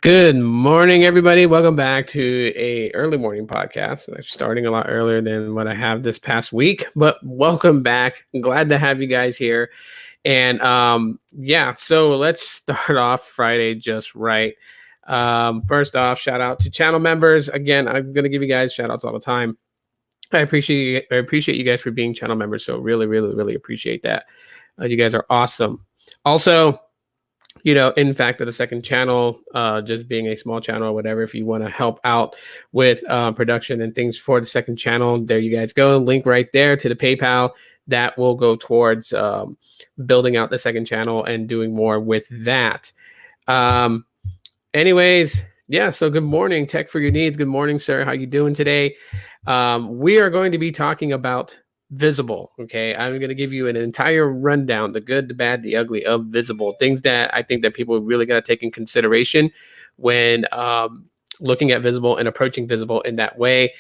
Good morning, everybody. Welcome back to a early morning podcast. I'm starting a lot earlier than what I have this past week, but welcome back. I'm glad to have you guys here. And so let's start off Friday just right. First off, shout out to channel members. Again, I'm gonna give you guys shout outs all the time. I appreciate you guys for being channel members. So really appreciate that. You guys are awesome. Also, in fact, that the second channel, just being a small channel or whatever, if you want to help out with production and things for the second channel, there you guys go. Link right there to the PayPal. That will go towards building out the second channel and doing more with that. Anyways, yeah, so good morning, Tech for Your Needs. Good morning, sir. How you doing today? We are going to be talking about Visible. Okay, I'm going to give you an entire rundown, the good, the bad, the ugly of Visible, things that I think that people really got to take in consideration when looking at Visible and approaching Visible in that way.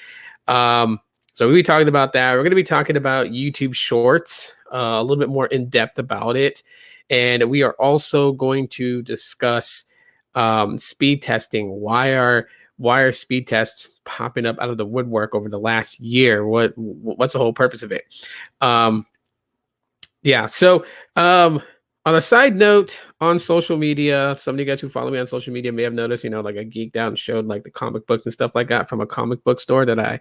So we'll be talking about that. We're going to be talking about YouTube Shorts, a little bit more in depth about it. And we are also going to discuss speed testing. Why are speed tests popping up out of the woodwork over the last year? What's the whole purpose of it? On a side note, on social media, some of you guys who follow me on social media may have noticed, like I geeked out and showed like the comic books and stuff like that from a comic book store that I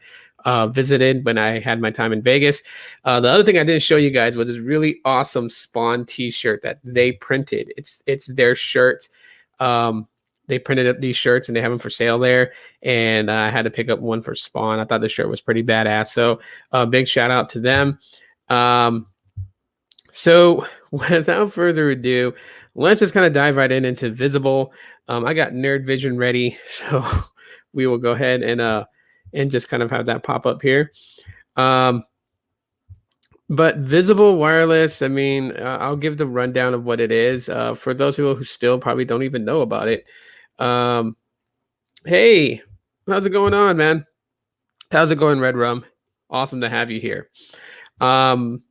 visited when I had my time in Vegas. The other thing I didn't show you guys was this really awesome Spawn t-shirt that they printed. It's their shirt. They printed up these shirts and they have them for sale there. And I had to pick up one for Spawn. I thought the shirt was pretty badass. So big shout out to them. So without further ado, let's just kind of dive right into Visible. I got Nerd Vision ready. So we will go ahead and just kind of have that pop up here. But Visible Wireless, I mean, I'll give the rundown of what it is for those people who still probably don't even know about it. Hey, how's it going on, man? How's it going, Red Rum? Awesome to have you here. So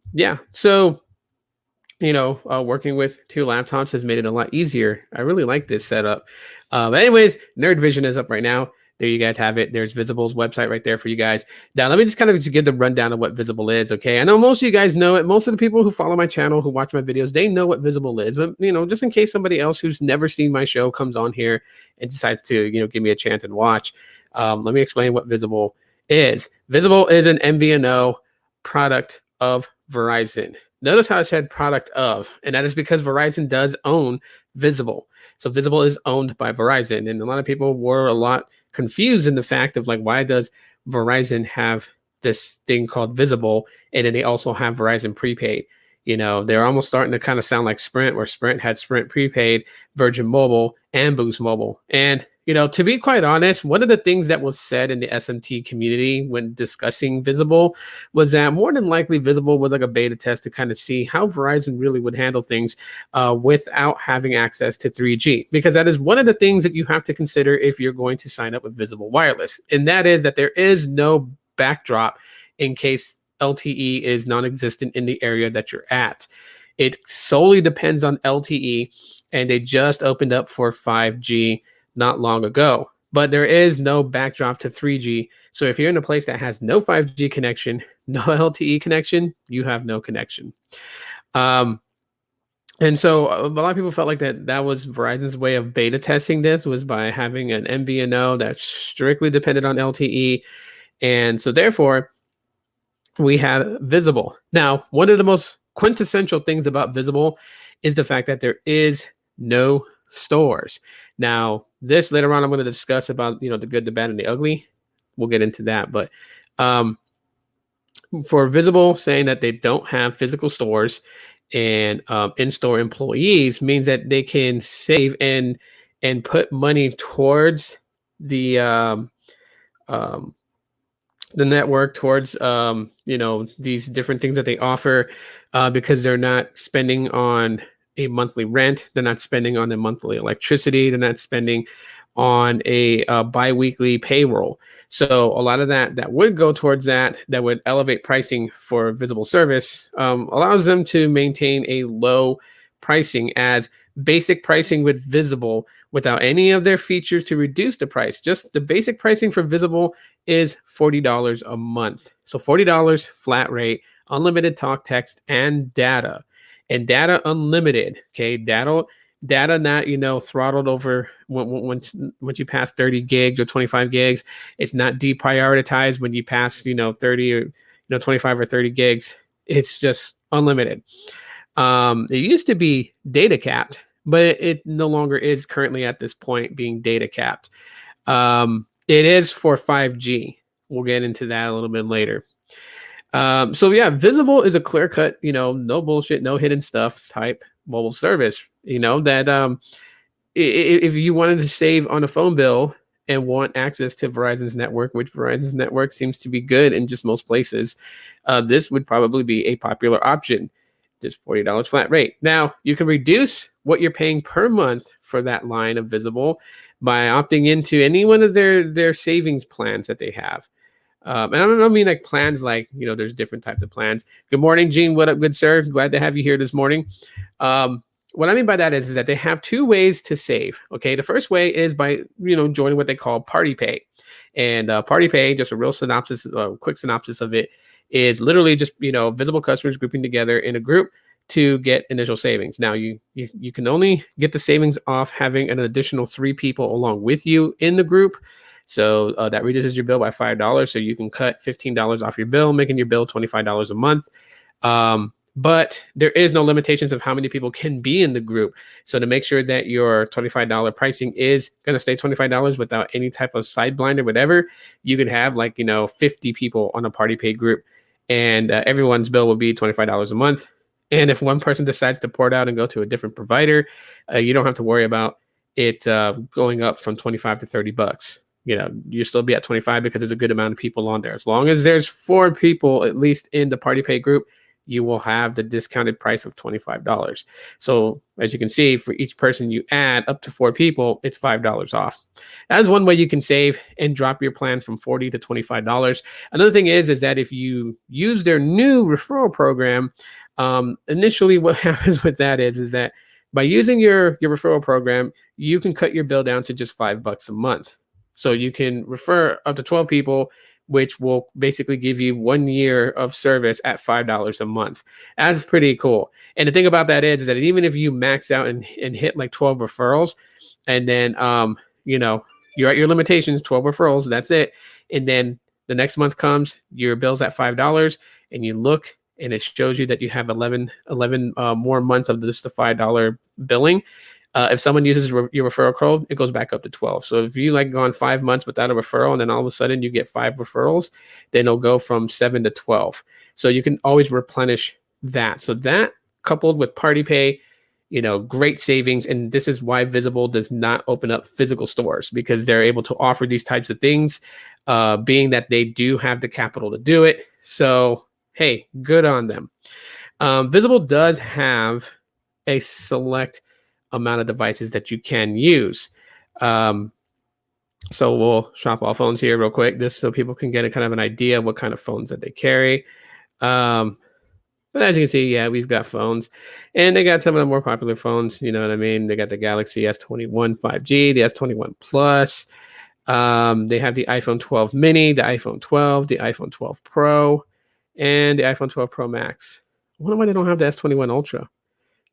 working with two laptops has made it a lot easier. I really like this setup. Anyways, Nerd Vision is up right now. There you guys have it. There's Visible's website right there for you guys. Now, let me just kind of give the rundown of what Visible is, okay? I know most of you guys know it. Most of the people who follow my channel, who watch my videos, they know what Visible is. But, just in case somebody else who's never seen my show comes on here and decides to, give me a chance and watch, let me explain what Visible is. Visible is an MVNO product of Verizon. Notice how I said product of, and that is because Verizon does own Visible. So Visible is owned by Verizon, and a lot of people were a lot confused in the fact of like, why does Verizon have this thing called Visible, and then they also have Verizon prepaid? They're almost starting to kind of sound like Sprint, where Sprint had Sprint prepaid, Virgin Mobile, and Boost Mobile. And to be quite honest, one of the things that was said in the SMT community when discussing Visible was that more than likely Visible was like a beta test to kind of see how Verizon really would handle things without having access to 3G, because that is one of the things that you have to consider if you're going to sign up with Visible Wireless. And that is that there is no backdrop in case LTE is non-existent in the area that you're at. It solely depends on LTE, and they just opened up for 5G not long ago, but there is no backdrop to 3G. So if you're in a place that has no 5G connection, no LTE connection, you have no connection. And so a lot of people felt like that was Verizon's way of beta testing this, was by having an MVNO that strictly depended on LTE. And so therefore, we have Visible. Now, one of the most quintessential things about Visible is the fact that there is no stores. Now, this later on, I'm going to discuss about, the good, the bad, and the ugly. We'll get into that. But for Visible, saying that they don't have physical stores and in-store employees means that they can save and put money towards the network, towards these different things that they offer, because they're not spending on a monthly rent, they're not spending on a monthly electricity, they're not spending on a bi-weekly payroll. So a lot of that would go towards that would elevate pricing for Visible service, allows them to maintain a low pricing, as basic pricing with Visible without any of their features to reduce the price. Just the basic pricing for Visible is $40 a month. So $40 flat rate, unlimited talk, text, and data. And data unlimited. Okay, data not throttled over once you pass 30 gigs or 25 gigs. It's not deprioritized when you pass 30 or 25 or 30 gigs. It's just unlimited. It used to be data capped, but it no longer is currently at this point being data capped. It is for 5G. We'll get into that a little bit later. So yeah, Visible is a clear cut, no bullshit, no hidden stuff type mobile service. That if you wanted to save on a phone bill and want access to Verizon's network, which Verizon's network seems to be good in just most places, this would probably be a popular option. Just $40 flat rate. Now, you can reduce what you're paying per month for that line of Visible by opting into any one of their savings plans that they have. And I don't mean like plans like, there's different types of plans. Good morning, Gene. What up, good sir? Glad to have you here this morning. What I mean by that is that they have two ways to save. Okay, the first way is by joining what they call Party Pay, and Party Pay, just a real synopsis, quick synopsis of it, is literally just Visible customers grouping together in a group to get initial savings. Now you can only get the savings off having an additional 3 people along with you in the group. So that reduces your bill by $5. So you can cut $15 off your bill, making your bill $25 a month. But there is no limitations of how many people can be in the group. So to make sure that your $25 pricing is going to stay $25 without any type of side blind or whatever, you could have 50 people on a Party Pay group, and everyone's bill will be $25 a month. And if one person decides to port out and go to a different provider, you don't have to worry about it going up from 25 to $30. You still be at 25 because there's a good amount of people on there. As long as there's 4 people at least in the Party Pay group, you will have the discounted price of $25. So as you can see, for each person you add up to 4 people, it's $5 off. That is one way you can save and drop your plan from $40 to $25. Another thing is that if you use their new referral program, initially what happens with that is that by using your referral program, you can cut your bill down to just $5 a month. So you can refer up to 12 people, which will basically give you 1 year of service at $5 a month. That's pretty cool. And the thing about that is that even if you max out and hit 12 referrals, and then you're at your limitations, 12 referrals, that's it. And then the next month comes, your bill's at $5, and you look and it shows you that you have 11 more months of just the $5 billing. If someone uses your referral code, it goes back up to 12. So if you gone 5 months without a referral, and then all of a sudden you get 5 referrals, then it'll go from 7 to 12. So you can always replenish that. So that coupled with Party Pay, great savings. And this is why Visible does not open up physical stores, because they're able to offer these types of things, being that they do have the capital to do it. So, hey, good on them. Visible does have a select amount of devices that you can use. So we'll shop all phones here real quick, just so people can get a kind of an idea of what kind of phones that they carry. But as you can see, yeah, we've got phones, and they got some of the more popular phones. You know what I mean? They got the Galaxy S21 5G, the S21 Plus. They have the iPhone 12 mini, the iPhone 12, the iPhone 12 Pro, and the iPhone 12 Pro Max. I wonder why they don't have the S21 Ultra.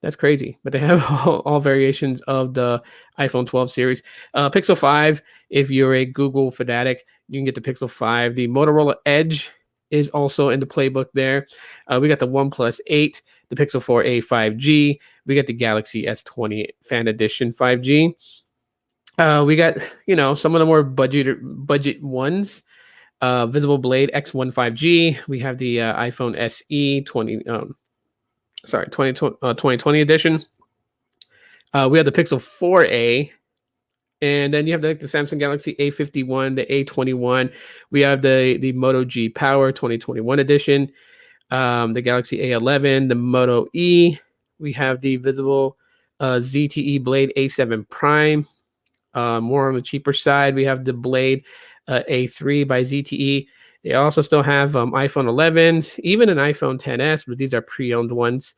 That's crazy, but they have all variations of the iPhone 12 series. Pixel 5, if you're a Google fanatic, you can get the Pixel 5. The Motorola Edge is also in the playbook there. We got the OnePlus 8, the Pixel 4a 5G. We got the Galaxy S20 Fan Edition 5G. We got, some of the more budget ones. Visible Blade X1 5G. We have the iPhone SE 2020 edition. We have the Pixel 4a, and then you have the Samsung Galaxy A51, the A21. We have the Moto G Power 2021 edition, the Galaxy A11, the Moto E. We have the Visible ZTE Blade A7 Prime. More on the cheaper side, we have the Blade A3 by ZTE. They also still have iPhone 11s, even an iPhone XS, but these are pre-owned ones.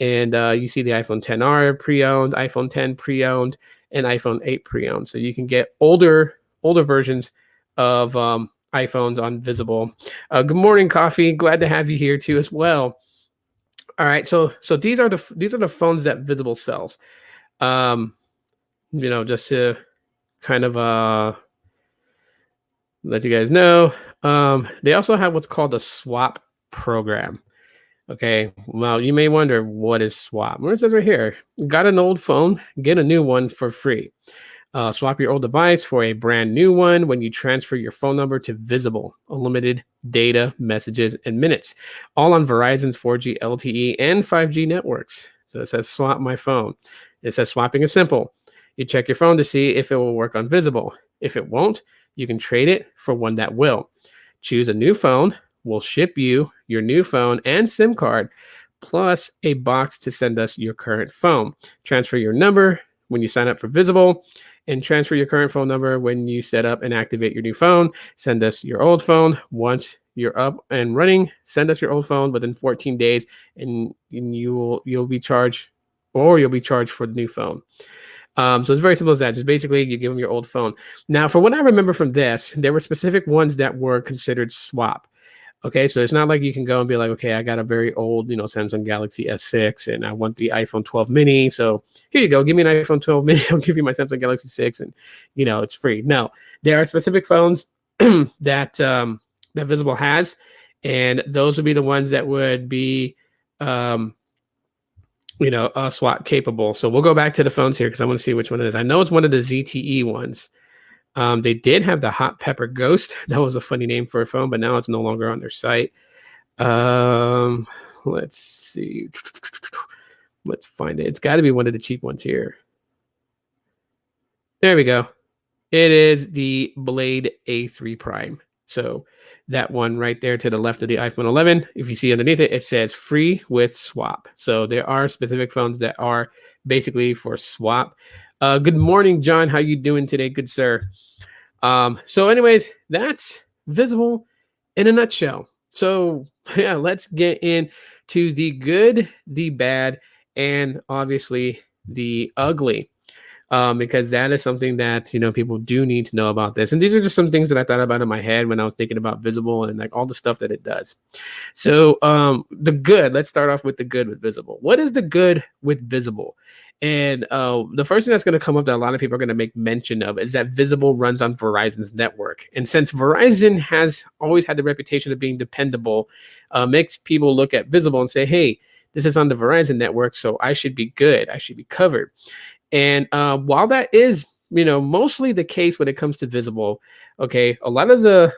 And you see the iPhone 10R pre-owned, iPhone 10 pre-owned, and iPhone 8 pre-owned. So you can get older versions of iPhones on Visible. Good morning, Coffee. Glad to have you here too as well. All right, so these are the phones that Visible sells. Just to kind of let you guys know, they also have what's called a swap program. Okay, well, you may wonder, what is swap? Well, it says right here, got an old phone, get a new one for free. Swap your old device for a brand new one when you transfer your phone number to Visible. Unlimited data, messages, and minutes. All on Verizon's 4G LTE and 5G networks. So it says swap my phone. It says swapping is simple. You check your phone to see if it will work on Visible. If it won't, you can trade it for one that will. Choose a new phone. We'll ship you your new phone and SIM card, plus a box to send us your current phone. Transfer your number when you sign up for Visible, and transfer your current phone number when you set up and activate your new phone. Send us your old phone. Once you're up and running, send us your old phone within 14 days, and you'll be charged for the new phone. So it's very simple as that. Just basically, you give them your old phone. Now, for what I remember from this, there were specific ones that were considered swap. Okay, so it's not like you can go and be like, okay, I got a very old, Samsung Galaxy S6 and I want the iPhone 12 mini. So here you go, give me an iPhone 12 mini. I'll give you my Samsung Galaxy 6 and, it's free. No, there are specific phones that that Visible has, and those would be the ones that would be, swap capable. So we'll go back to the phones here because I want to see which one it is. I know it's one of the ZTE ones. They did have the Hot Pepper Ghost. That was a funny name for a phone, but now it's no longer on their site. Let's see. Let's find it. It's got to be one of the cheap ones here. There we go. It is the Blade A3 Prime. So that one right there to the left of the iPhone 11, if you see underneath it, it says free with swap. So there are specific phones that are basically for swap. Good morning, John. How you doing today? Good, sir. So anyways, that's Visible in a nutshell. So yeah, let's get into the good, the bad, and obviously the ugly. Because that is something that, people do need to know about this. And these are just some things that I thought about in my head when I was thinking about Visible and like all the stuff that it does. So the good, let's start off with the good with Visible. What is the good with Visible? And the first thing that's going to come up that a lot of people are going to make mention of is that Visible runs on Verizon's network. And since Verizon has always had the reputation of being dependable, makes people look at Visible and say, hey, this is on the Verizon network, so I should be good. I should be covered. And while that is, mostly the case when it comes to Visible, okay, a lot of the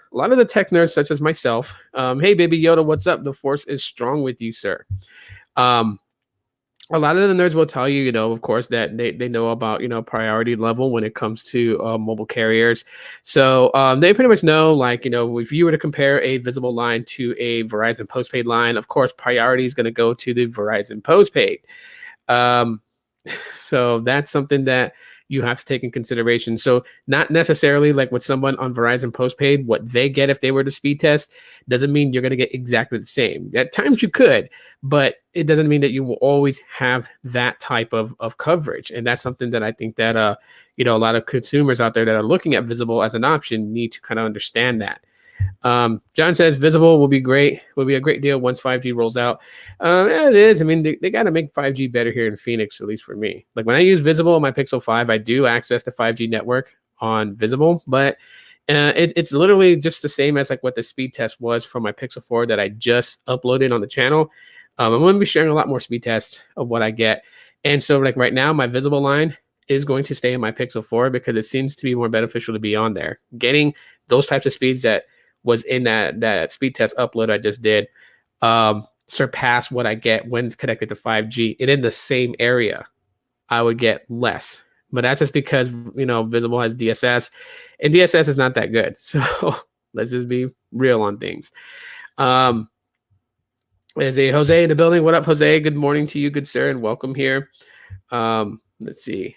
tech nerds such as myself, hey, baby Yoda, what's up? The force is strong with you, sir. A lot of the nerds will tell you, of course, that they know about, priority level when it comes to mobile carriers. So they pretty much know, like, if you were to compare a Visible line to a Verizon postpaid line, of course, priority is going to go to the Verizon postpaid. So that's something that you have to take in consideration. So not necessarily like with someone on Verizon postpaid, what they get if they were to speed test doesn't mean you're going to get exactly the same. At times you could, but it doesn't mean that you will always have that type of coverage. And that's something that I think that, a lot of consumers out there that are looking at Visible as an option need to kind of understand that. John says Visible will be great. Will be a great deal once 5G rolls out. Yeah, it is. I mean, they got to make 5G better here in Phoenix, at least for me. Like when I use Visible on my Pixel 5, I do access the 5G network on Visible, but it's literally just the same as like what the speed test was for my Pixel 4 that I just uploaded on the channel. I'm going to be sharing a lot more speed tests of what I get. And so like right now, my Visible line is going to stay in my Pixel 4 because it seems to be more beneficial to be on there. Getting those types of speeds that was in that speed test upload I just did surpass what I get when it's connected to 5G. And in the same area, I would get less. But that's just because, Visible has DSS, and DSS is not that good. So let's just be real on things. There's a Jose in the building. What up, Jose? Good morning to you, good sir, and welcome here. Let's see.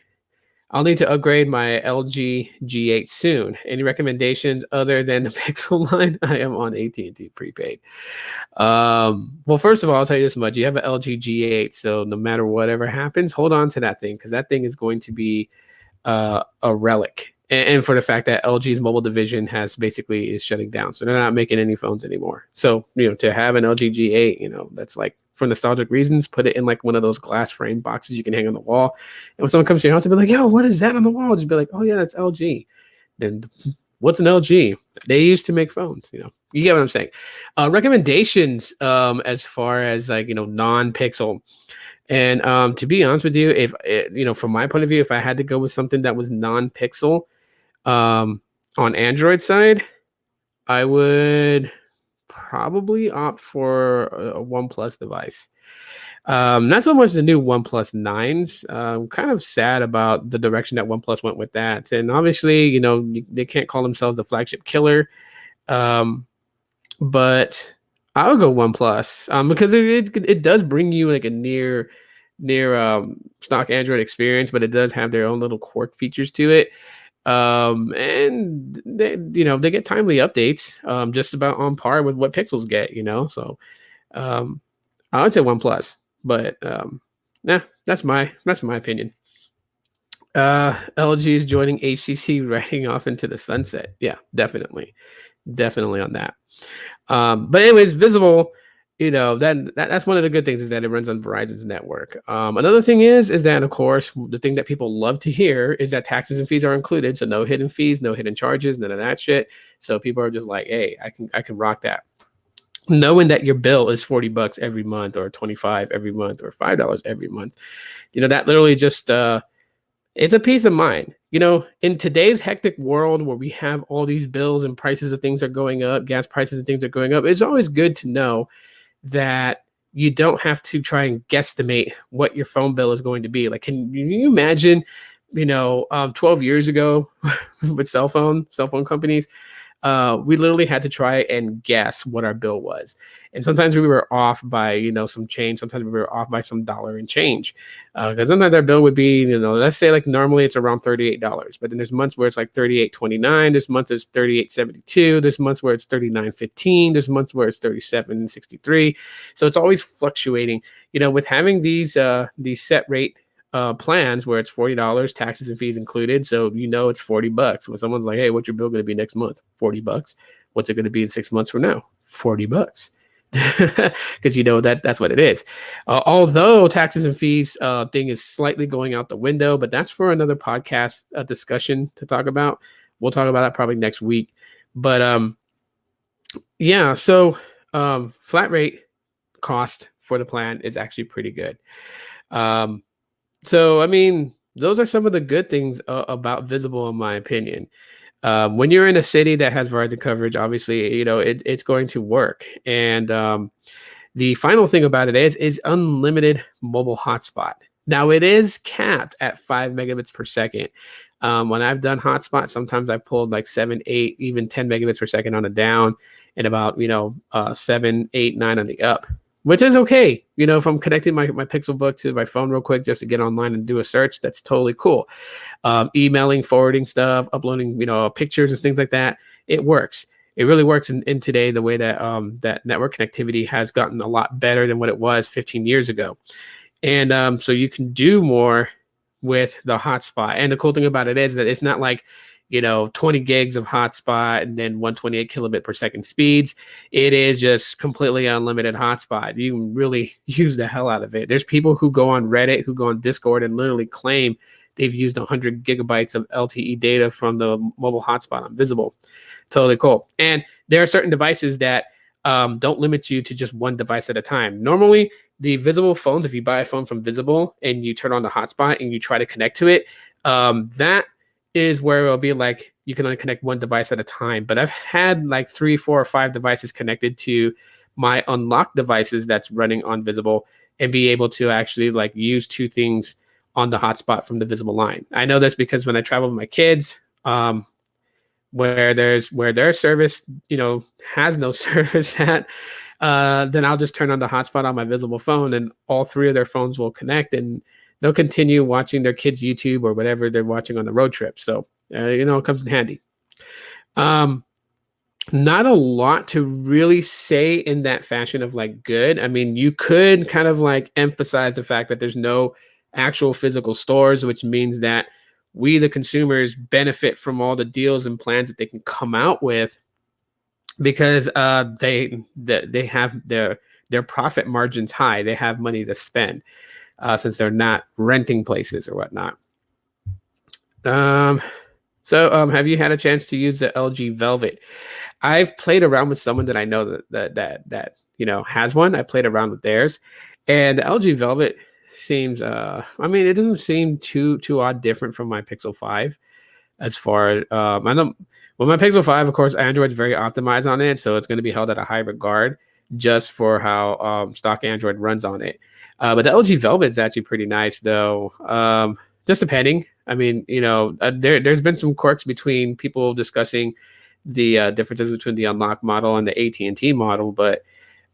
I'll need to upgrade my LG G8 soon. Any recommendations other than the Pixel line? I am on AT&T prepaid. Well, first of all, I'll tell you this much: you have an LG G8, so no matter whatever happens, hold on to that thing because that thing is going to be a relic. And for the fact that LG's mobile division is shutting down, so they're not making any phones anymore. So to have an LG G8, that's like for nostalgic reasons, put it in like one of those glass frame boxes you can hang on the wall. And when someone comes to your house, they'll be like, "Yo, what is that on the wall?" Just be like, "Oh yeah, that's LG." Then what's an LG? They used to make phones. You get what I'm saying. Recommendations as far as like non-pixel. And to be honest with you, if from my point of view, if I had to go with something that was non-pixel on Android side, I would probably opt for a OnePlus device. Not so much the new OnePlus 9s. I'm kind of sad about the direction that OnePlus went with that. And obviously, they can't call themselves the flagship killer. But I would go OnePlus because it does bring you like a near stock Android experience, but it does have their own little quirk features to it. And they get timely updates, just about on par with what Pixels get, So I would say OnePlus, but that's my opinion. LG is joining HTC, riding off into the sunset. Yeah, definitely on that. But anyways, Visible, that's one of the good things is that it runs on Verizon's network. Another thing is that, of course, the thing that people love to hear is that taxes and fees are included. So no hidden fees, no hidden charges, none of that shit. So people are just like, hey, I can rock that. Knowing that your bill is $40 every month or $25 every month or $5 every month, that literally just, it's a peace of mind. In today's hectic world where we have all these bills and prices of things are going up, gas prices and things are going up, it's always good to know that you don't have to try and guesstimate what your phone bill is going to be. Like, can you imagine, 12 years ago with cell phone companies, we literally had to try and guess what our bill was. And sometimes we were off by, some change. Sometimes we were off by some dollar and change. Because sometimes our bill would be, let's say like normally it's around $38. But then there's months where it's like $38.29. There's months it's $38.72. There's months where it's $39.15. There's months where it's $37.63. So it's always fluctuating. With having these set rate plans where it's $40, taxes and fees included, so it's $40. When someone's like, "Hey, what's your bill going to be next month?" $40. What's it going to be in 6 months from now? $40. Because that's what it is. Although taxes and fees thing is slightly going out the window, but that's for another podcast discussion to talk about. We'll talk about that probably next week. But yeah, so flat rate cost for the plan is actually pretty good. So, I mean, those are some of the good things about Visible, in my opinion. When you're in a city that has Verizon coverage, obviously, it's going to work. And the final thing about it is unlimited mobile hotspot. Now, it is capped at 5 megabits per second. When I've done hotspot, sometimes I've pulled like 7, 8, even 10 megabits per second on the down and about, 7, 8, 9 on the up. Which is okay. If I'm connecting my Pixelbook to my phone real quick just to get online and do a search, that's totally cool. Emailing, forwarding stuff, uploading, pictures and things like that, it works. It really works in today, the way that that network connectivity has gotten a lot better than what it was 15 years ago. And so you can do more with the hotspot. And the cool thing about it is that it's not like 20 gigs of hotspot and then 128 kilobit per second speeds. It is just completely unlimited hotspot. You can really use the hell out of it. There's people who go on Reddit, who go on Discord and literally claim they've used 100 gigabytes of LTE data from the mobile hotspot on Visible. Totally cool. And there are certain devices that don't limit you to just one device at a time. Normally, the Visible phones, if you buy a phone from Visible and you turn on the hotspot and you try to connect to it, that is where it'll be like you can only connect one device at a time. But I've had like 3, 4, or 5 devices connected to my unlocked devices that's running on Visible and be able to actually like use 2 things on the hotspot from the Visible line. I know this because when I travel with my kids, where their service, has no service at, then I'll just turn on the hotspot on my Visible phone and all 3 of their phones will connect. And they'll continue watching their kids' YouTube or whatever they're watching on the road trip. So it comes in handy. Not a lot to really say in that fashion of like good. I mean, you could kind of like emphasize the fact that there's no actual physical stores, which means that we, the consumers, benefit from all the deals and plans that they can come out with because they have their profit margins high. They have money to spend since they're not renting places or whatnot. So have you had a chance to use the LG Velvet? I've played around with someone that I know that has one. I played around with theirs, and the LG Velvet seems. I mean, it doesn't seem too odd different from my Pixel 5. As far I know, well, my Pixel 5, of course, Android's very optimized on it, so it's going to be held at a high regard just for how stock Android runs on it. But the LG Velvet is actually pretty nice, though. Just depending. I mean, there's been some quirks between people discussing the differences between the unlock model and the AT&T model, but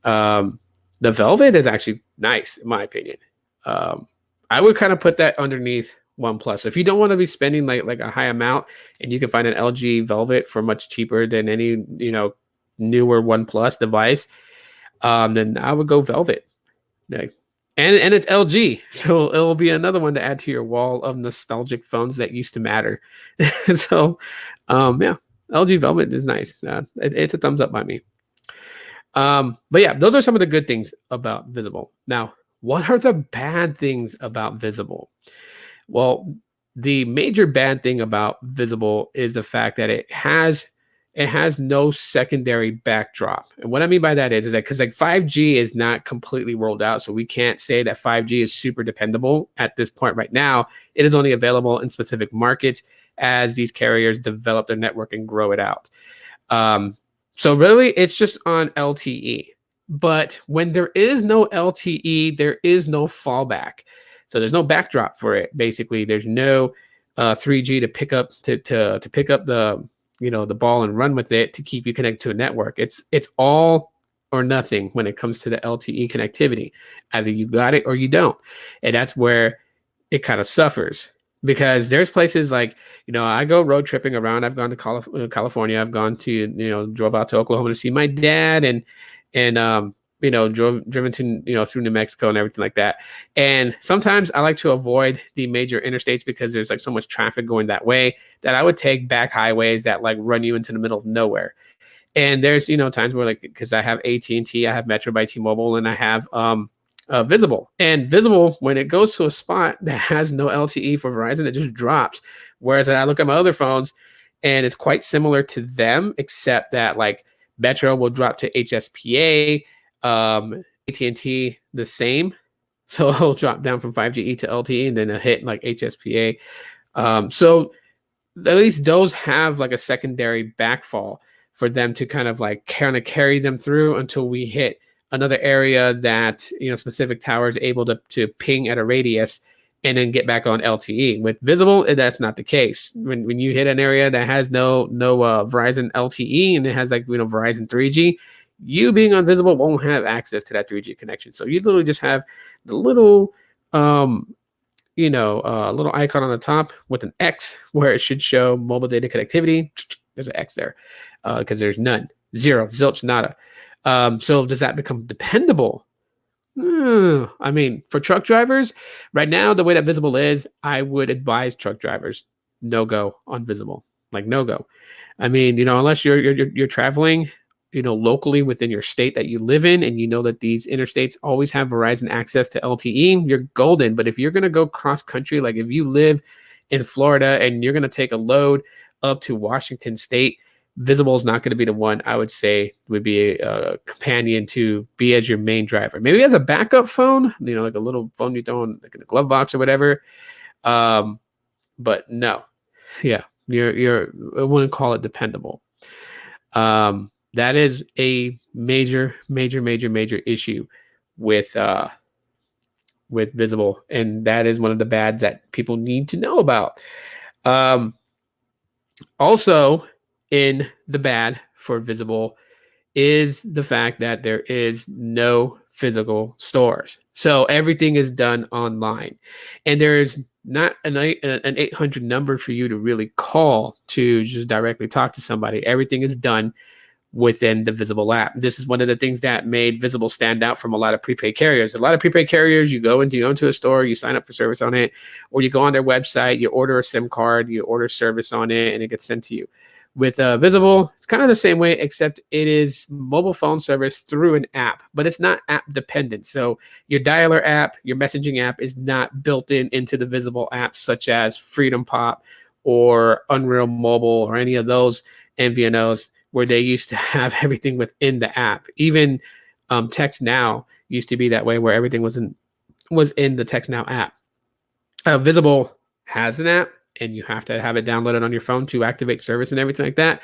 the Velvet is actually nice in my opinion. I would kind of put that underneath OnePlus. So if you don't want to be spending like a high amount and you can find an LG Velvet for much cheaper than any newer OnePlus device, then I would go Velvet. Like, and it's LG, so it'll be another one to add to your wall of nostalgic phones that used to matter. So, yeah, LG Velvet is nice. It's a thumbs up by me. But yeah, those are some of the good things about Visible. Now, what are the bad things about Visible? Well, the major bad thing about Visible is the fact that it has no secondary backdrop. And what I mean by that is that because like 5G is not completely rolled out, so we can't say that 5G is super dependable at this point right now. It is only available in specific markets as these carriers develop their network and grow it out. So really, it's just on LTE. But when there is no LTE, there is no fallback. So there's no backdrop for it. Basically, there's no 3G to pick up to pick up the the ball and run with it to keep you connected to a network. It's all or nothing when it comes to the LTE connectivity. Either you got it or you don't, and that's where it kind of suffers. Because there's places like, I go road tripping around. I've gone to California. I've gone to, drove out to Oklahoma to see my dad and driven to, through New Mexico and everything like that. And sometimes I like to avoid the major interstates because there's like so much traffic going that way that I would take back highways that like run you into the middle of nowhere. And there's, times where like, because I have AT&T, I have Metro by T-Mobile, and I have Visible. And Visible, when it goes to a spot that has no LTE for Verizon, it just drops. Whereas I look at my other phones and it's quite similar to them, except that like Metro will drop to HSPA, AT&T the same. So it'll drop down from 5G to LTE and then a hit like HSPA. So at least those have like a secondary backfall for them to kind of carry them through until we hit another area that specific towers able to ping at a radius and then get back on LTE. With Visible, that's not the case. When you hit an area that has no Verizon LTE and it has Verizon 3G, you being on Visible won't have access to that 3G connection. So you literally just have the little little icon on the top with an X where it should show mobile data connectivity. There's an X there because there's none, zero, zilch, nada. So does that become dependable? I mean, for truck drivers, right now, the way that Visible is, I would advise truck drivers no go on Visible, like no go. I mean, unless you're traveling, locally within your state that you live in, and that these interstates always have Verizon access to LTE, you're golden. But if you're gonna go cross country, like if you live in Florida and you're gonna take a load up to Washington State, Visible is not going to be the one I would say would be a companion to be as your main driver. Maybe as a backup phone, like a little phone you throw in like in a glove box or whatever. But no, yeah, I wouldn't call it dependable. That is a major issue with Visible, and that is one of the bads that people need to know about. Also, in the bad for Visible is the fact that there is no physical stores. So everything is done online, and there's not an 800 number for you to really call to just directly talk to somebody. Everything is done within the Visible app. This is one of the things that made Visible stand out from a lot of prepaid carriers. A lot of prepaid carriers, you go into a store, you sign up for service on it, or you go on their website, you order a SIM card, you order service on it, and it gets sent to you. With Visible, it's kind of the same way, except it is mobile phone service through an app, but it's not app dependent. So your dialer app, your messaging app is not built into the Visible apps, such as Freedom Pop or Unreal Mobile or any of those MVNOs, where they used to have everything within the app. Even Text Now used to be that way, where everything was in the Text Now app. Visible has an app, and you have to have it downloaded on your phone to activate service and everything like that,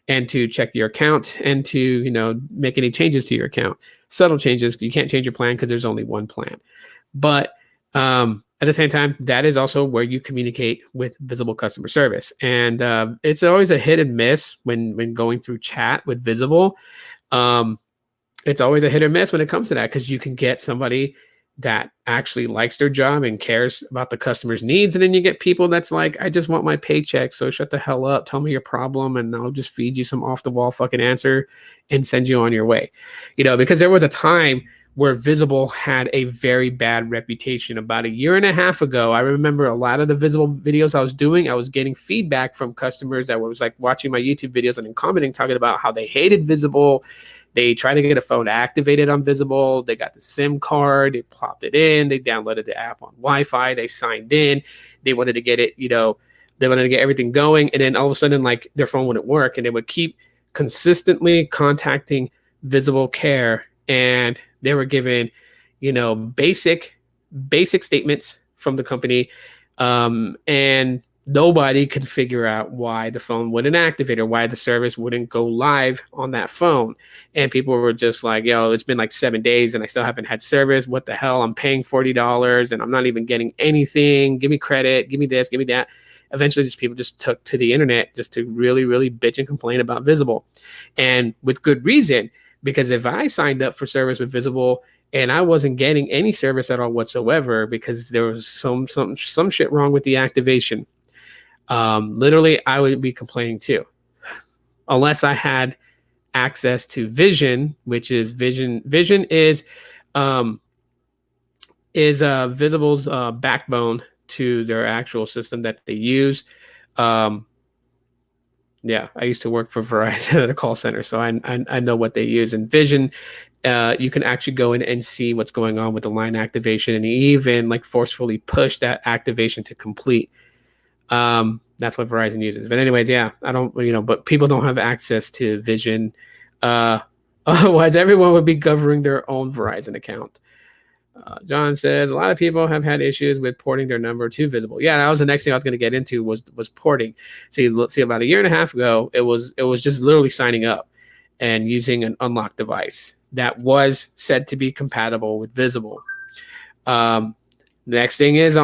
and to check your account and to make any changes to your account. Subtle changes. You can't change your plan because there's only one plan. But at the same time, that is also where you communicate with Visible customer service. And it's always a hit and miss when going through chat with Visible. It's always a hit or miss when it comes to that, because you can get somebody that actually likes their job and cares about the customer's needs. And then you get people that's like, I just want my paycheck, so shut the hell up, tell me your problem, and I'll just feed you some off the wall fucking answer and send you on your way. Because there was a time where Visible had a very bad reputation. About a year and a half ago, I remember a lot of the Visible videos I was doing, I was getting feedback from customers that was like watching my YouTube videos and then commenting, talking about how they hated Visible. They tried to get a phone activated on Visible. They got the SIM card. They plopped it in. They downloaded the app on Wi-Fi. They signed in. They wanted to get it, they wanted to get everything going. And then all of a sudden, like, their phone wouldn't work. And they would keep consistently contacting Visible Care. And they were given, basic statements from the company. And nobody could figure out why the phone wouldn't activate or why the service wouldn't go live on that phone. And people were just like, yo, it's been like 7 days and I still haven't had service. What the hell? I'm paying $40 and I'm not even getting anything. Give me credit. Give me this. Give me that. Eventually, just people just took to the internet just to really, really bitch and complain about Visible. And with good reason, because if I signed up for service with Visible and I wasn't getting any service at all whatsoever because there was some shit wrong with the activation, literally I would be complaining too, unless I had access to Vision, which is Vision is Visible's backbone to their actual system that they use. I used to work for Verizon at a call center, so I know what they use. And Vision, you can actually go in and see what's going on with the line activation, and even like forcefully push that activation to complete. That's what Verizon uses. But anyways, I don't, but people don't have access to Vision. Otherwise, everyone would be governing their own Verizon account. John says a lot of people have had issues with porting their number to Visible. Yeah, that was the next thing I was going to get into was porting. See, about a year and a half ago, it was just literally signing up and using an unlocked device that was said to be compatible with Visible. Next thing is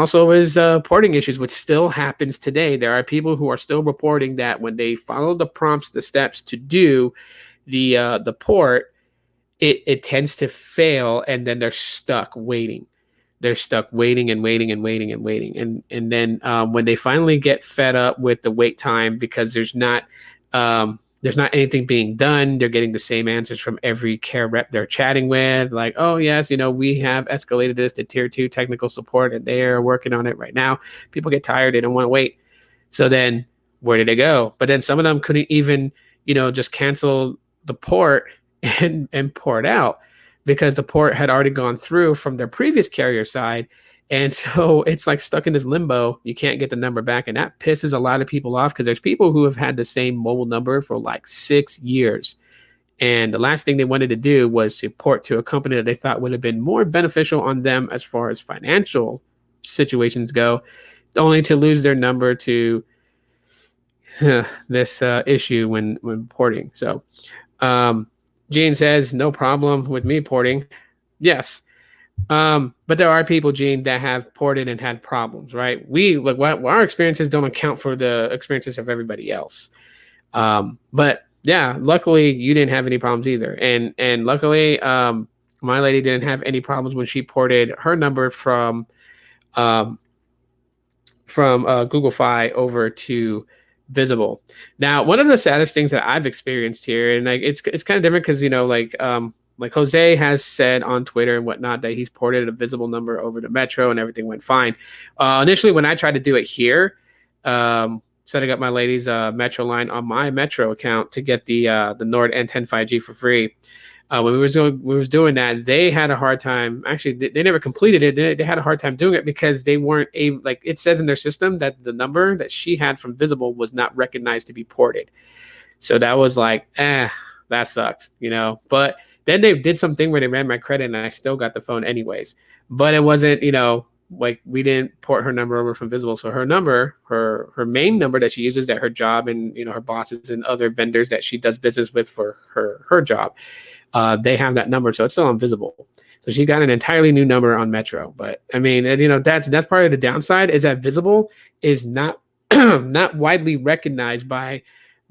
porting issues, which still happens today. There are people who are still reporting that when they follow the prompts, the steps to do the port, it tends to fail, and then they're stuck waiting. They're stuck waiting and waiting and waiting and waiting. And then when they finally get fed up with the wait time because there's not anything being done, they're getting the same answers from every care rep they're chatting with. Like, oh, yes, we have escalated this to tier 2 technical support and they are working on it right now. People get tired. They don't want to wait. So then where did they go? But then some of them couldn't even, just cancel the port and port out because the port had already gone through from their previous carrier side. And so it's like stuck in this limbo. You can't get the number back. And that pisses a lot of people off because there's people who have had the same mobile number for like 6 years. And the last thing they wanted to do was to port to a company that they thought would have been more beneficial on them as far as financial situations go, only to lose their number to this issue when porting. So Gene says, no problem with me porting. Yes. But there are people, Gene, that have ported and had problems, right? Our experiences don't account for the experiences of everybody else. But yeah, luckily you didn't have any problems either. And luckily, My lady didn't have any problems when she ported her number um, from Google Fi over to Visible. Now, one of the saddest things that I've experienced here, and like it's kind of different because like Jose has said on Twitter and whatnot that he's ported a Visible number over to Metro and everything went fine. Initially, when I tried to do it here, setting up my lady's Metro line on my Metro account to get the Nord N10 5G for free. When we was doing that, they had a hard time. Actually, they never completed it. They had a hard time doing it because they weren't able. Like it says in their system that the number that she had from Visible was not recognized to be ported. So that was like, that sucks, But then they did something where they ran my credit, and I still got the phone anyways. But it wasn't, like we didn't port her number over from Visible. So her number, her main number that she uses at her job, and her bosses and other vendors that she does business with for her job. They have that number, so it's still on Visible. So she got an entirely new number on Metro. But I mean, that's part of the downside is that Visible is not not widely recognized by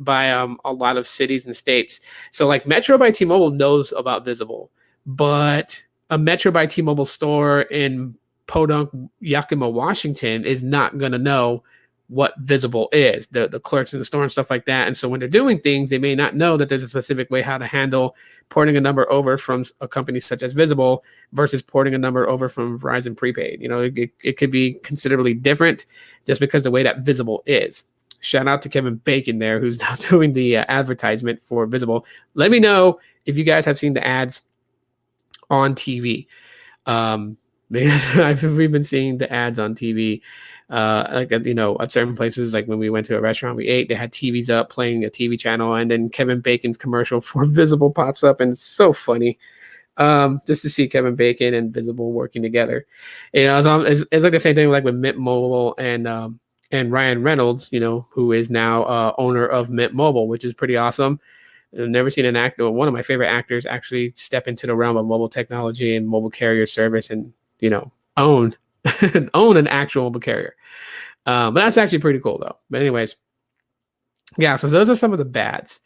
a lot of cities and states. So like Metro by T-Mobile knows about Visible, but a Metro by T-Mobile store in Podunk, Yakima, Washington is not going to know what Visible is, the clerks in the store and stuff like that. And so when they're doing things, they may not know that there's a specific way how to handle porting a number over from a company such as Visible versus porting a number over from Verizon prepaid. It could be considerably different just because the way that Visible is. Shout out to Kevin Bacon there, who's now doing the advertisement for Visible. Let me know if you guys have seen the ads on TV. Because we've been seeing the ads on TV. At certain places, like when we went to a restaurant, we ate, they had TVs up playing a TV channel, and then Kevin Bacon's commercial for Visible pops up, and it's so funny just to see Kevin Bacon and Visible working together. It's like the same thing like with Mint Mobile and Ryan Reynolds, who is now owner of Mint Mobile, which is pretty awesome. I've never seen an actor, one of my favorite actors, actually step into the realm of mobile technology and mobile carrier service and own an actual mobile carrier. But that's actually pretty cool though. But anyways, yeah, so those are some of the bads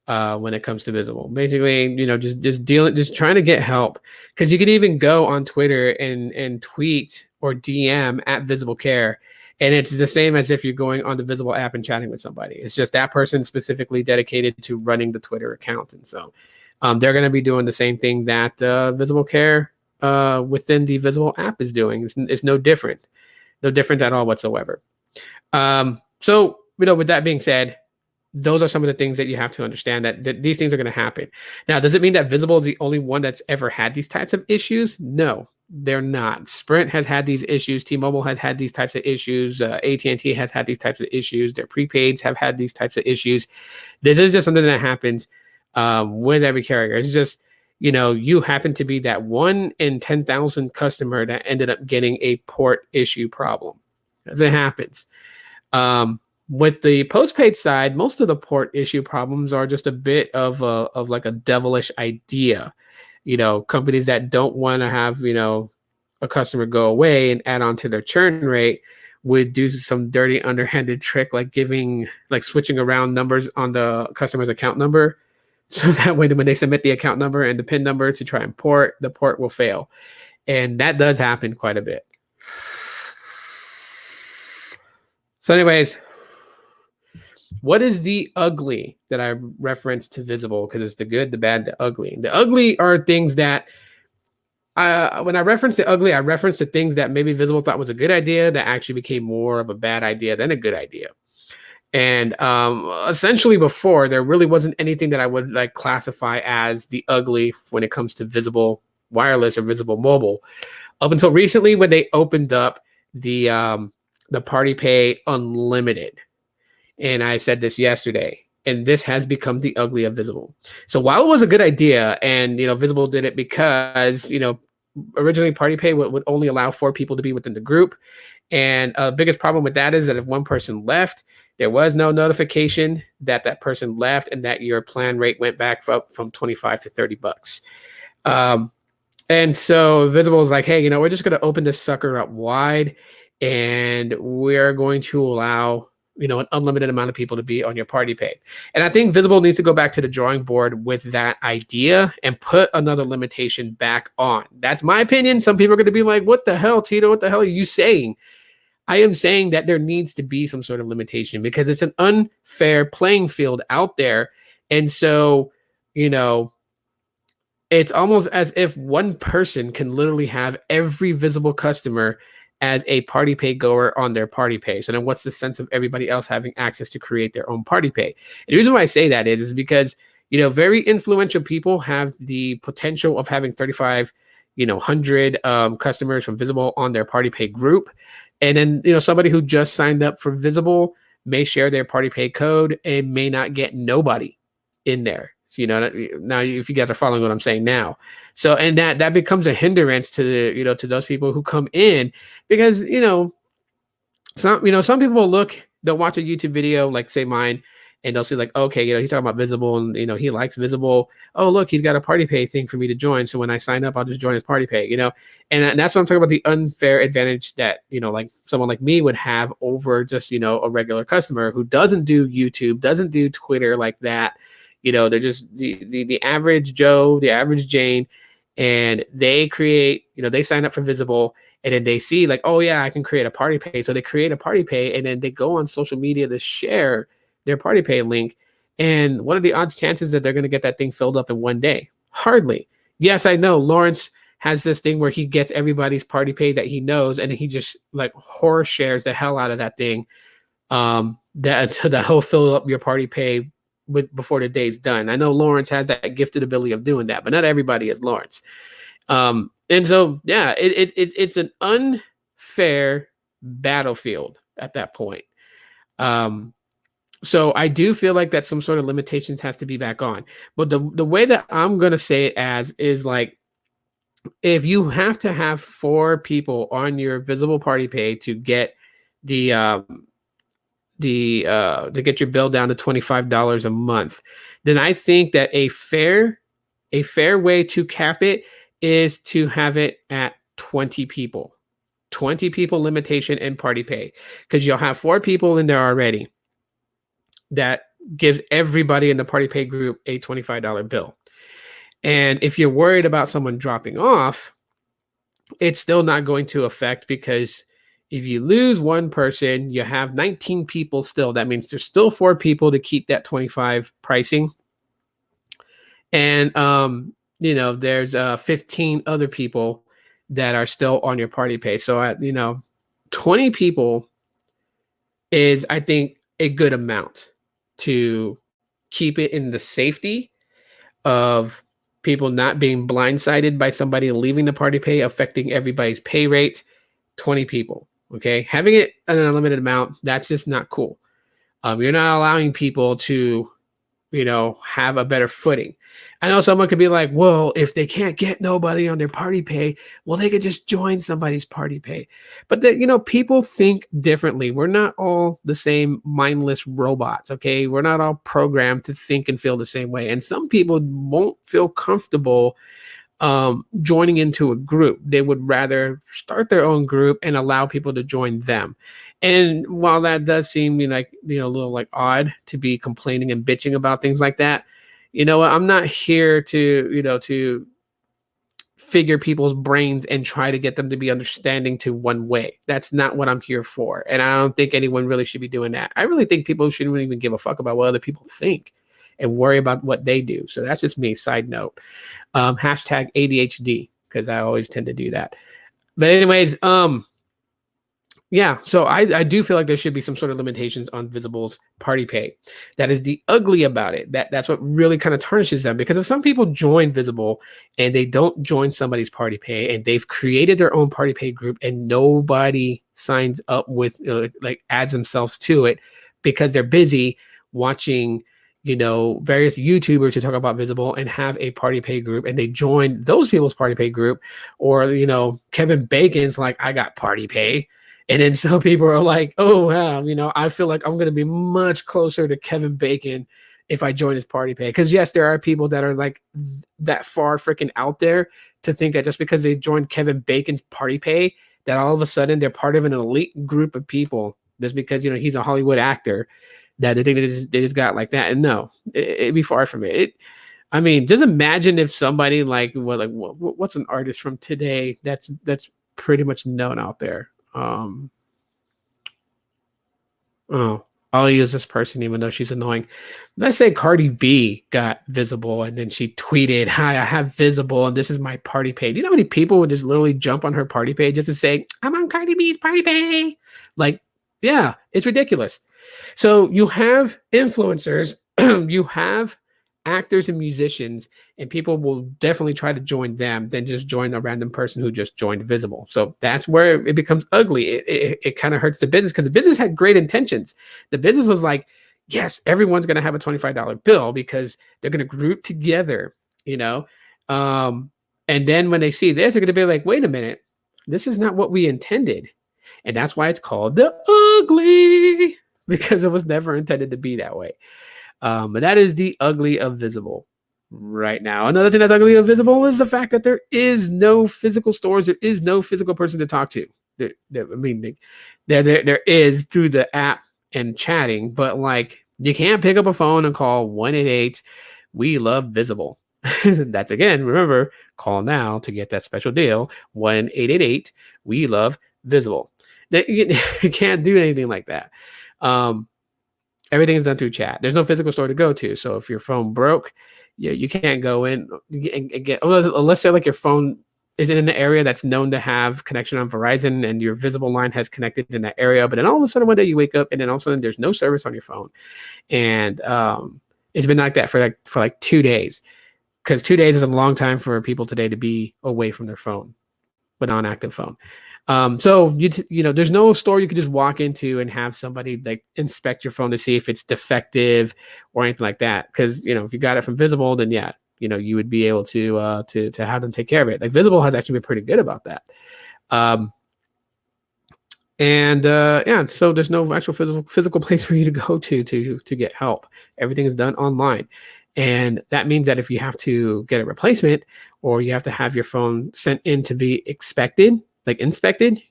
when it comes to Visible. Basically, just trying to get help, because you could even go on Twitter and tweet or DM at Visible Care, and it's the same as if you're going on the Visible app and chatting with somebody. It's just that person specifically dedicated to running the Twitter account, and so they're going to be doing the same thing that Visible Care within the Visible app is doing. It's no different at all whatsoever. So with that being said, those are some of the things that you have to understand that these things are going to happen. Now, does it mean that Visible is the only one that's ever had these types of issues? No, they're not. Sprint has had these issues. T-Mobile has had these types of issues. AT&T has had these types of issues. Their prepaids have had these types of issues. This is just something that happens with every carrier. It's just, you happen to be that 1 in 10,000 customer that ended up getting a port issue problem, as it happens. With the postpaid side, most of the port issue problems are just a bit of like a devilish idea. Companies that don't want to have, a customer go away and add on to their churn rate would do some dirty underhanded trick, like switching around numbers on the customer's account number. So that way, when they submit the account number and the PIN number to try and port, the port will fail. And that does happen quite a bit. So anyways, what is the ugly that I referenced to Visible? Because it's the good, the bad, the ugly. The ugly are things that, when I reference the ugly, I reference the things that maybe Visible thought was a good idea that actually became more of a bad idea than a good idea. And essentially before, there really wasn't anything that I would classify as the ugly when it comes to Visible Wireless or Visible Mobile. Up until recently, when they opened up the Party Pay Unlimited. And I said this yesterday, and this has become the ugly of Visible. So while it was a good idea, and Visible did it because originally Party Pay would only allow 4 people to be within the group, and the biggest problem with that is that if one person left, there was no notification that person left and that your plan rate went back up from $25 to $30. And so Visible is like, hey, we're just going to open this sucker up wide, and we're going to allow an unlimited amount of people to be on your party pay. And I think Visible needs to go back to the drawing board with that idea and put another limitation back on. That's my opinion. Some people are going to be like, what the hell, Tito? What the hell are you saying? I am saying that there needs to be some sort of limitation because it's an unfair playing field out there. And so, it's almost as if one person can literally have every visible customer as a party pay goer on their party pay. So then what's the sense of everybody else having access to create their own party pay? And the reason why I say that is because, very influential people have the potential of having 3,500 customers from Visible on their party pay group. And then, somebody who just signed up for Visible may share their party pay code and may not get nobody in there. So, now if you guys are following what I'm saying now. So, and that becomes a hindrance to the, to those people who come in because, some people they'll watch a YouTube video, like say mine, and they'll see like, okay, he's talking about Visible and, he likes Visible. Oh, look, he's got a party pay thing for me to join. So when I sign up, I'll just join his party pay, and that's what I'm talking about, the unfair advantage that, like someone like me would have over just, a regular customer who doesn't do YouTube, doesn't do Twitter like that. They're just the average Joe, the average Jane, and they create, they sign up for Visible and then they see like, oh yeah, I can create a party pay. So they create a party pay and then they go on social media to share their party pay link. And what are the odds chances that they're going to get that thing filled up in one day? Hardly. Yes, I know Lawrence has this thing where he gets everybody's party pay that he knows and he just like horror shares the hell out of that thing. That he'll fill up your party pay before the day's done. I know Lawrence has that gifted ability of doing that, but not everybody is Lawrence. And so, yeah, it's an unfair battlefield at that point. So I do feel like that some sort of limitations has to be back on. But the way that I'm going to say it as is like, if you have to have 4 people on your Visible party pay to get to get your bill down to $25 a month, then I think that a fair way to cap it is to have it at 20 people. 20 people limitation in party pay, because you'll have 4 people in there already. That gives everybody in the party pay group a $25 bill. And if you're worried about someone dropping off, it's still not going to affect, because if you lose one person, you have 19 people still. That means there's still 4 people to keep that 25 pricing. And, there's 15 other people that are still on your party pay. So, 20 people is, I think, a good amount to keep it in the safety of people not being blindsided by somebody leaving the party pay, affecting everybody's pay rate. 20 people. Okay. Having it an unlimited amount, that's just not cool. You're not allowing people to, have a better footing. I know someone could be like, well, if they can't get nobody on their party pay, well, they could just join somebody's party pay. But people think differently. We're not all the same mindless robots. Okay. We're not all programmed to think and feel the same way. And some people won't feel comfortable joining into a group. They would rather start their own group and allow people to join them. And while that does seem like, a little like odd to be complaining and bitching about things like that, I'm not here to, to figure people's brains and try to get them to be understanding to one way. That's not what I'm here for. And I don't think anyone really should be doing that. I really think people shouldn't even give a fuck about what other people think and worry about what they do. So that's just me. Side note, hashtag ADHD, because I always tend to do that. But anyways, yeah, so I do feel like there should be some sort of limitations on Visible's party pay. That is the ugly about it. That's what really kind of tarnishes them, because if some people join Visible and they don't join somebody's party pay and they've created their own party pay group and nobody signs up with, like adds themselves to it because they're busy watching, various YouTubers who talk about Visible and have a party pay group, and they join those people's party pay group, or, Kevin Bacon's like, I got party pay. And then some people are like, oh, wow, I feel like I'm going to be much closer to Kevin Bacon if I join his party pay. Because, yes, there are people that are like that far freaking out there to think that just because they joined Kevin Bacon's party pay, that all of a sudden they're part of an elite group of people just because he's a Hollywood actor that they think they just got like that. And no, it'd be far from it. I mean, just imagine if somebody what's an artist from today that's pretty much known out there. Oh, I'll use this person even though she's annoying. Let's say Cardi B got visible and then she tweeted, "Hi, I have visible and this is my party page." You know how many people would just literally jump on her party page just to say, "I'm on Cardi B's party page"? Like, yeah, it's ridiculous. So you have influencers, you have actors and musicians, and people will definitely try to join them than just join a random person who just joined visible. So that's where it becomes ugly. It kind of hurts the business because the business had great intentions. The business was like, yes, everyone's going to have a $25 bill because they're going to group together, and then when they see this, they're going to be like, wait a minute, this is not what we intended. And that's why it's called the ugly, because it was never intended to be that way. But that is the ugly of visible right now. Another thing that's ugly of visible is the fact that there is no physical stores. There is no physical person to talk to. There is through the app and chatting, but you can't pick up a phone and call 188 we love visible. That's again, remember, call now to get that special deal. 1-888 we love visible. You can't do anything like that. Everything is done through chat. There's no physical store to go to. So if your phone broke, you can't go in and get, let's say your phone is in an area that's known to have connection on Verizon and your visible line has connected in that area. But then all of a sudden one day you wake up and then all of a sudden there's no service on your phone. And it's been like that for 2 days, because 2 days is a long time for people today to be away from their phone, but non-active phone. So there's no store you could just walk into and have somebody inspect your phone to see if it's defective or anything like that. Because if you got it from Visible, then yeah, you would be able to have them take care of it. Visible has actually been pretty good about that. So there's no actual physical place for you to go to get help. Everything is done online. And that means that if you have to get a replacement or you have to have your phone sent in to be inspected,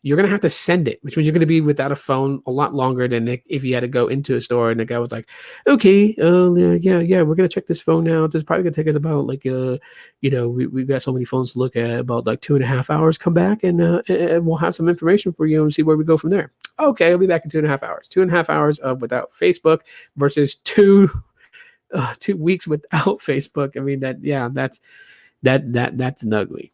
you're going to have to send it, which means you're going to be without a phone a lot longer than if you had to go into a store and the guy was like, okay, yeah, we're going to check this phone now. It's probably going to take us about we've got so many phones to look at, about 2.5 hours. Come back and we'll have some information for you and see where we go from there. Okay, I'll be back in 2.5 hours. 2.5 hours of without Facebook versus 2 weeks without Facebook. I mean, that's ugly.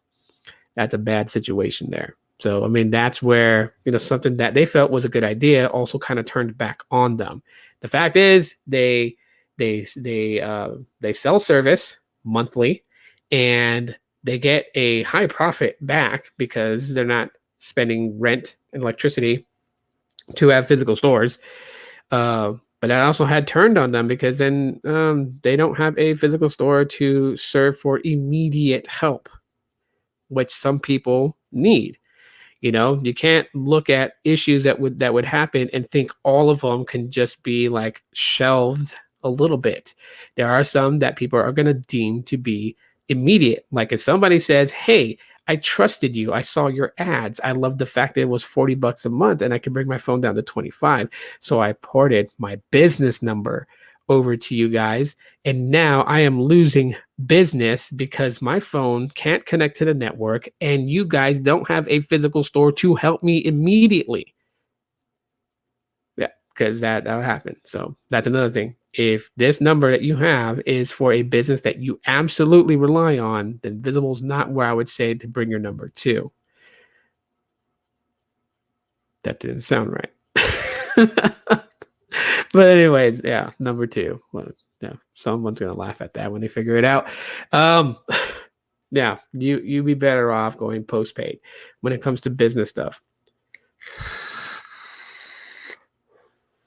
That's a bad situation there. So, I mean, that's where, something that they felt was a good idea also kind of turned back on them. The fact is they sell service monthly and they get a high profit back because they're not spending rent and electricity to have physical stores. But that also had turned on them because then they don't have a physical store to serve for immediate help, which some people need. You can't look at issues that would happen and think all of them can just be shelved a little bit. There are some that people are going to deem to be immediate. Like if somebody says, hey, I trusted you. I saw your ads. I love the fact that it was $40 a month and I could bring my phone down to 25. So I ported my business number over to you guys. And now I am losing business because my phone can't connect to the network and you guys don't have a physical store to help me immediately. Yeah, because that'll happen. So that's another thing. If this number that you have is for a business that you absolutely rely on, then Visible is not where I would say to bring your number to. That didn't sound right. But anyways, yeah, number 2. Well, yeah, someone's gonna laugh at that when they figure it out. Yeah, you be better off going postpaid when it comes to business stuff.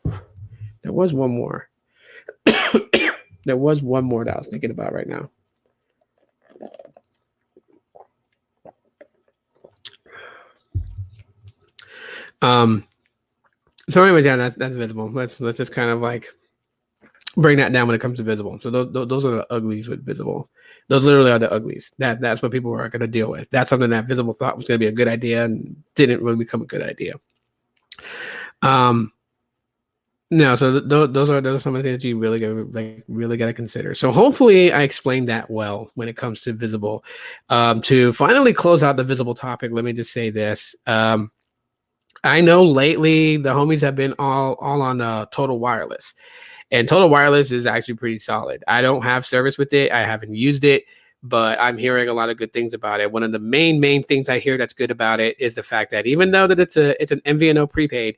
There was one more. There was one more that I was thinking about right now. So anyways, yeah, that's Visible. Let's just kind of bring that down when it comes to Visible. So those are the uglies with Visible. Those literally are the uglies. That's what people are going to deal with. That's something that Visible thought was going to be a good idea and didn't really become a good idea. No, so those are some of the things you really got to consider. So hopefully I explained that well when it comes to Visible. To finally close out the Visible topic, let me just say this. I know lately the homies have been all on Total Wireless, and Total Wireless is actually pretty solid. I don't have service with it. I haven't used it, but I'm hearing a lot of good things about it. One of the main things I hear that's good about it is the fact that even though that it's an MVNO prepaid,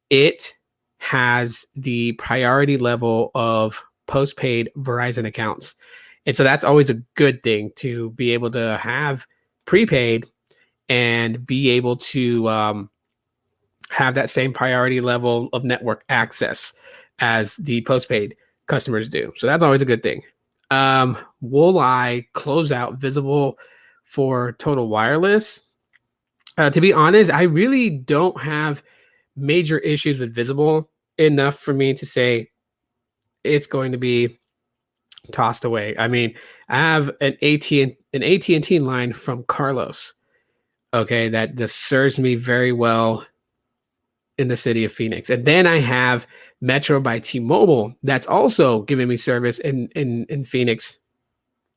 it has the priority level of postpaid Verizon accounts. And so that's always a good thing to be able to have prepaid and be able to have that same priority level of network access as the postpaid customers do. So that's always a good thing. Will I close out Visible for Total Wireless? To be honest, I really don't have major issues with Visible enough for me to say it's going to be tossed away. I mean, I have an AT&T line from Carlos, okay, that just serves me very well in the city of Phoenix. And then I have Metro by T-Mobile that's also giving me service in Phoenix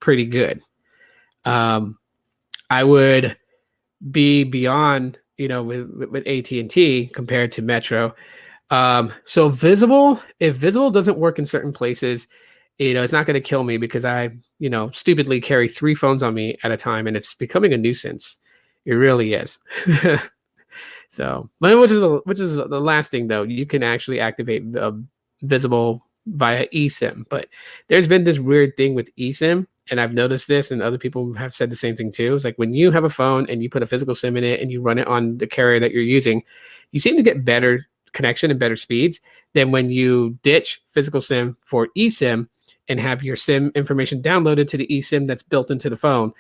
pretty good. I would be beyond, with AT&T compared to Metro. So Visible, if Visible doesn't work in certain places, it's not going to kill me because I, stupidly carry 3 phones on me at a time and it's becoming a nuisance. It really is. So, but which is the last thing though. You can actually activate Visible via eSIM, but there's been this weird thing with eSIM, and I've noticed this, and other people have said the same thing too. It's like when you have a phone and you put a physical SIM in it and you run it on the carrier that you're using, you seem to get better connection and better speeds than when you ditch physical SIM for eSIM and have your SIM information downloaded to the eSIM that's built into the phone.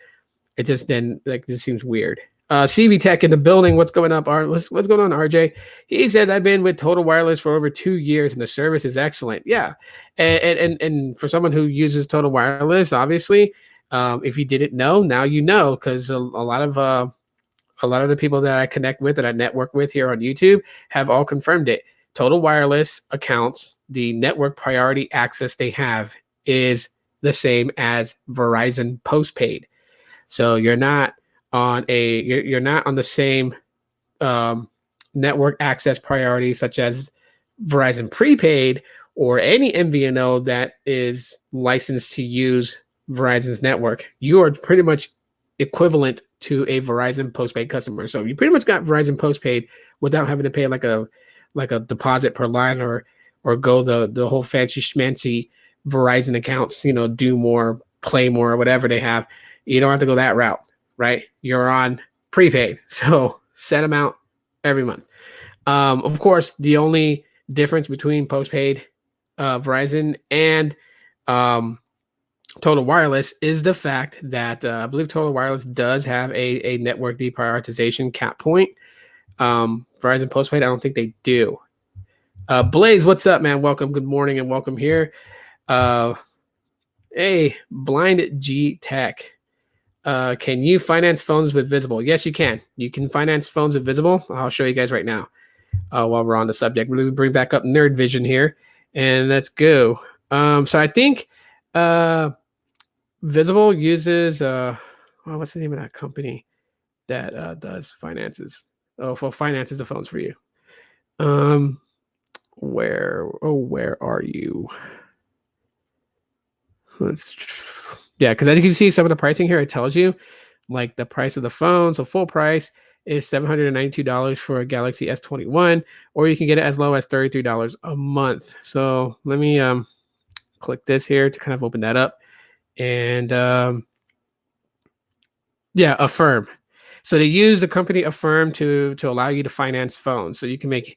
It just this seems weird. CV Tech in the building. What's going up? What's going on, RJ? He says I've been with Total Wireless for over 2 years and the service is excellent. Yeah, and for someone who uses Total Wireless, obviously, if you didn't know, now you know, because a lot of the people that I connect with, that I network with here on YouTube, have all confirmed it. Total Wireless accounts, the network priority access they have is the same as Verizon postpaid. So you're not on the same network access priority such as Verizon prepaid or any MVNO that is licensed to use Verizon's network. You are pretty much equivalent to a Verizon postpaid customer. So you pretty much got Verizon postpaid without having to pay like a deposit per line or go the whole fancy schmancy Verizon accounts, do more, play more, or whatever they have. You don't have to go that route, right? You're on prepaid. So set amount every month. Of course, the only difference between postpaid Verizon and Total Wireless is the fact that I believe Total Wireless does have a network deprioritization cap point. Verizon postpaid, I don't think they do. Blaze, what's up, man? Welcome. Good morning and welcome here. Hey, Blind G Tech. Can you finance phones with Visible? Yes, you can. You can finance phones with Visible. I'll show you guys right now while we're on the subject. We'll bring back up Nerd Vision here, and let's go. So I think Visible uses what's the name of that company that does finances? Finances the phones for you. Where are you? Yeah, because as you can see, some of the pricing here, it tells you like the price of the phone. So full price is $792 for a Galaxy S21, or you can get it as low as $33 a month. So let me click this here to kind of open that up. And Affirm. So they use the company Affirm to allow you to finance phones. So you can make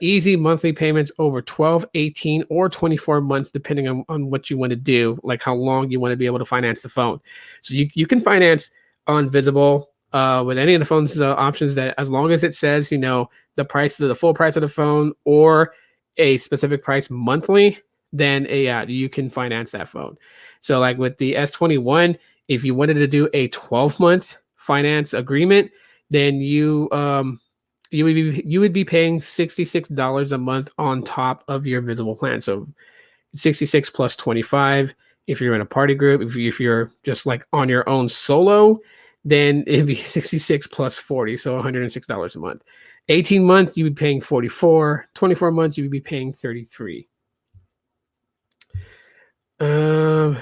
easy monthly payments over 12, 18, or 24 months, depending on what you want to do, like how long you want to be able to finance the phone. So you can finance on Visible with any of the phone's options, that as long as it says, the price of the full price of the phone or a specific price monthly, then you can finance that phone. So like with the S21, if you wanted to do a 12-month finance agreement, then you you would be paying $66 a month on top of your visible plan. So 66 plus 25 if you're in a party group. If you're just like on your own solo, then it'd be 66 plus 40, so $106 a month. 18 months, you'd be paying 44. 24 months, you'd be paying 33. Do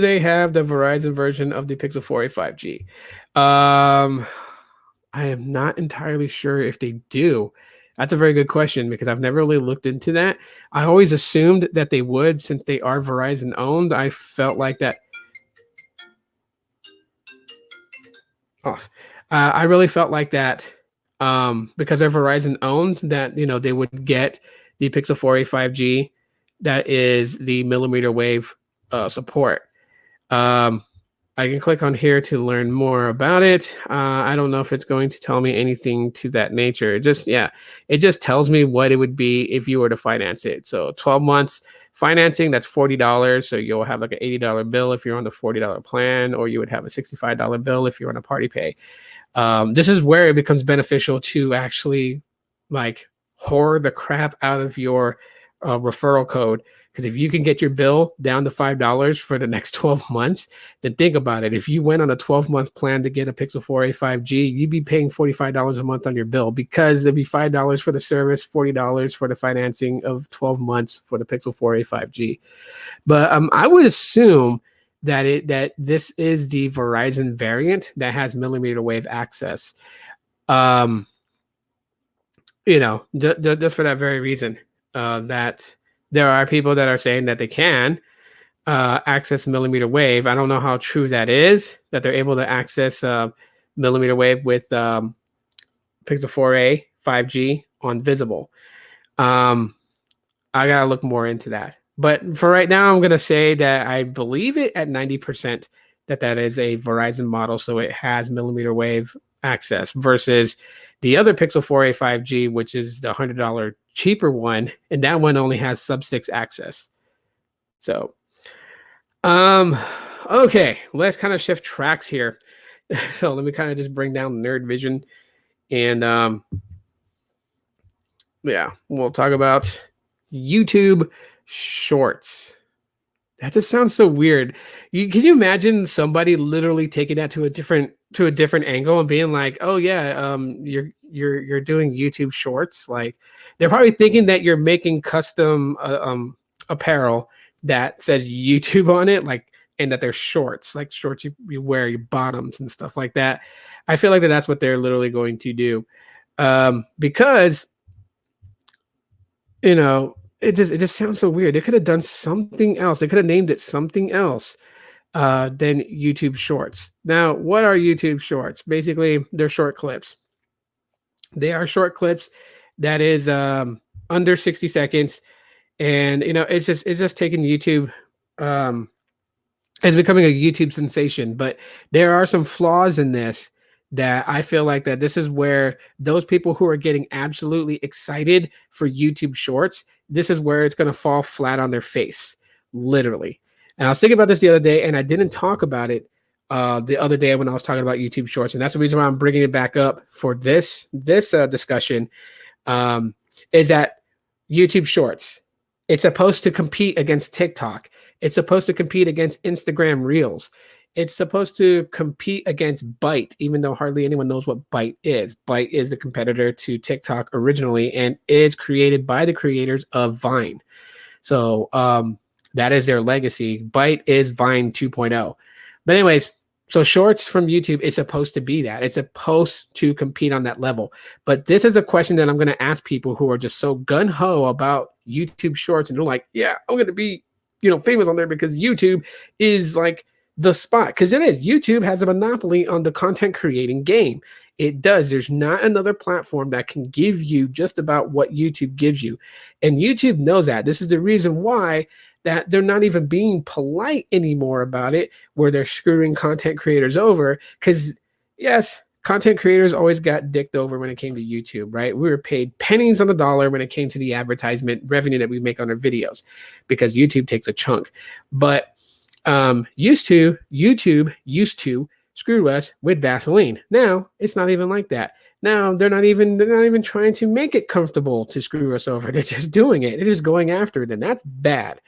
they have the Verizon version of the Pixel 4a 5G? I am not entirely sure if they do. That's a very good question because I've never really looked into that. I always assumed that they would since they are Verizon owned. I felt like that off. I really felt like that because they're Verizon owned that they would get the Pixel 4a 5G that is the millimeter wave support. I can click on here to learn more about it. I don't know if it's going to tell me anything to that nature. It just tells me what it would be if you were to finance it. So 12 months financing, that's $40. So you'll have like an $80 bill if you're on the $40 plan, or you would have a $65 bill if you're on a party pay. This is where it becomes beneficial to actually like whore the crap out of your referral code. Because if you can get your bill down to $5 for the next 12 months, then think about it. If you went on a 12-month plan to get a Pixel 4a 5G, you'd be paying $45 a month on your bill because there'd be $5 for the service, $40 for the financing of 12 months for the Pixel 4a 5G. But I would assume that this is the Verizon variant that has millimeter wave access. Just for that very reason, that there are people that are saying that they can access millimeter wave. I don't know how true that is, that they're able to access millimeter wave with Pixel 4a 5G on visible. I gotta look more into that. But for right now, I'm gonna say that I believe it at 90% that is a Verizon model, so it has millimeter wave access versus the other Pixel 4a 5G, which is the $100 cheaper one, and that one only has sub-6 access. So, okay, let's kind of shift tracks here. So let me kind of just bring down Nerd Vision, and we'll talk about YouTube Shorts. That just sounds so weird. Can you imagine somebody literally taking that to a different angle and being like, "Oh yeah, you're doing YouTube Shorts." Like they're probably thinking that you're making custom apparel that says YouTube on it, like, and that they're shorts, like shorts you wear, your bottoms and stuff like that. I feel like that's what they're literally going to do, because it just sounds so weird. They could have done something else. They could have named it something else than YouTube Shorts. Now, what are YouTube Shorts? Basically, they're short clips. They are short clips that is under 60 seconds, and it's just taking YouTube. It's becoming a YouTube sensation, but there are some flaws in this that I feel like that this is where those people who are getting absolutely excited for YouTube Shorts, this is where it's going to fall flat on their face, literally. And I was thinking about this the other day, and I didn't talk about it the other day when I was talking about YouTube Shorts, and that's the reason why I'm bringing it back up for this discussion. Is that YouTube Shorts? It's supposed to compete against TikTok. It's supposed to compete against Instagram Reels. It's supposed to compete against Byte, even though hardly anyone knows what Byte is. Byte is the competitor to TikTok originally and is created by the creators of Vine. So that is their legacy. Byte is Vine 2.0. But anyways, so Shorts from YouTube is supposed to be that. It's supposed to compete on that level. But this is a question that I'm going to ask people who are just so gung-ho about YouTube Shorts, and they're like, yeah, I'm going to be famous on there because YouTube is like the spot, because it is. YouTube has a monopoly on the content creating game. It does. There's not another platform that can give you just about what YouTube gives you, and YouTube knows that. This is the reason why that they're not even being polite anymore about it, where they're screwing content creators over. Because yes, content creators always got dicked over when it came to YouTube, right? We were paid pennies on the dollar when it came to the advertisement revenue that we make on our videos, because YouTube takes a chunk. But YouTube used to screw us with Vaseline. Now it's not even like that. Now they're not even trying to make it comfortable to screw us over. They're just doing it. They're just going after it, and that's bad.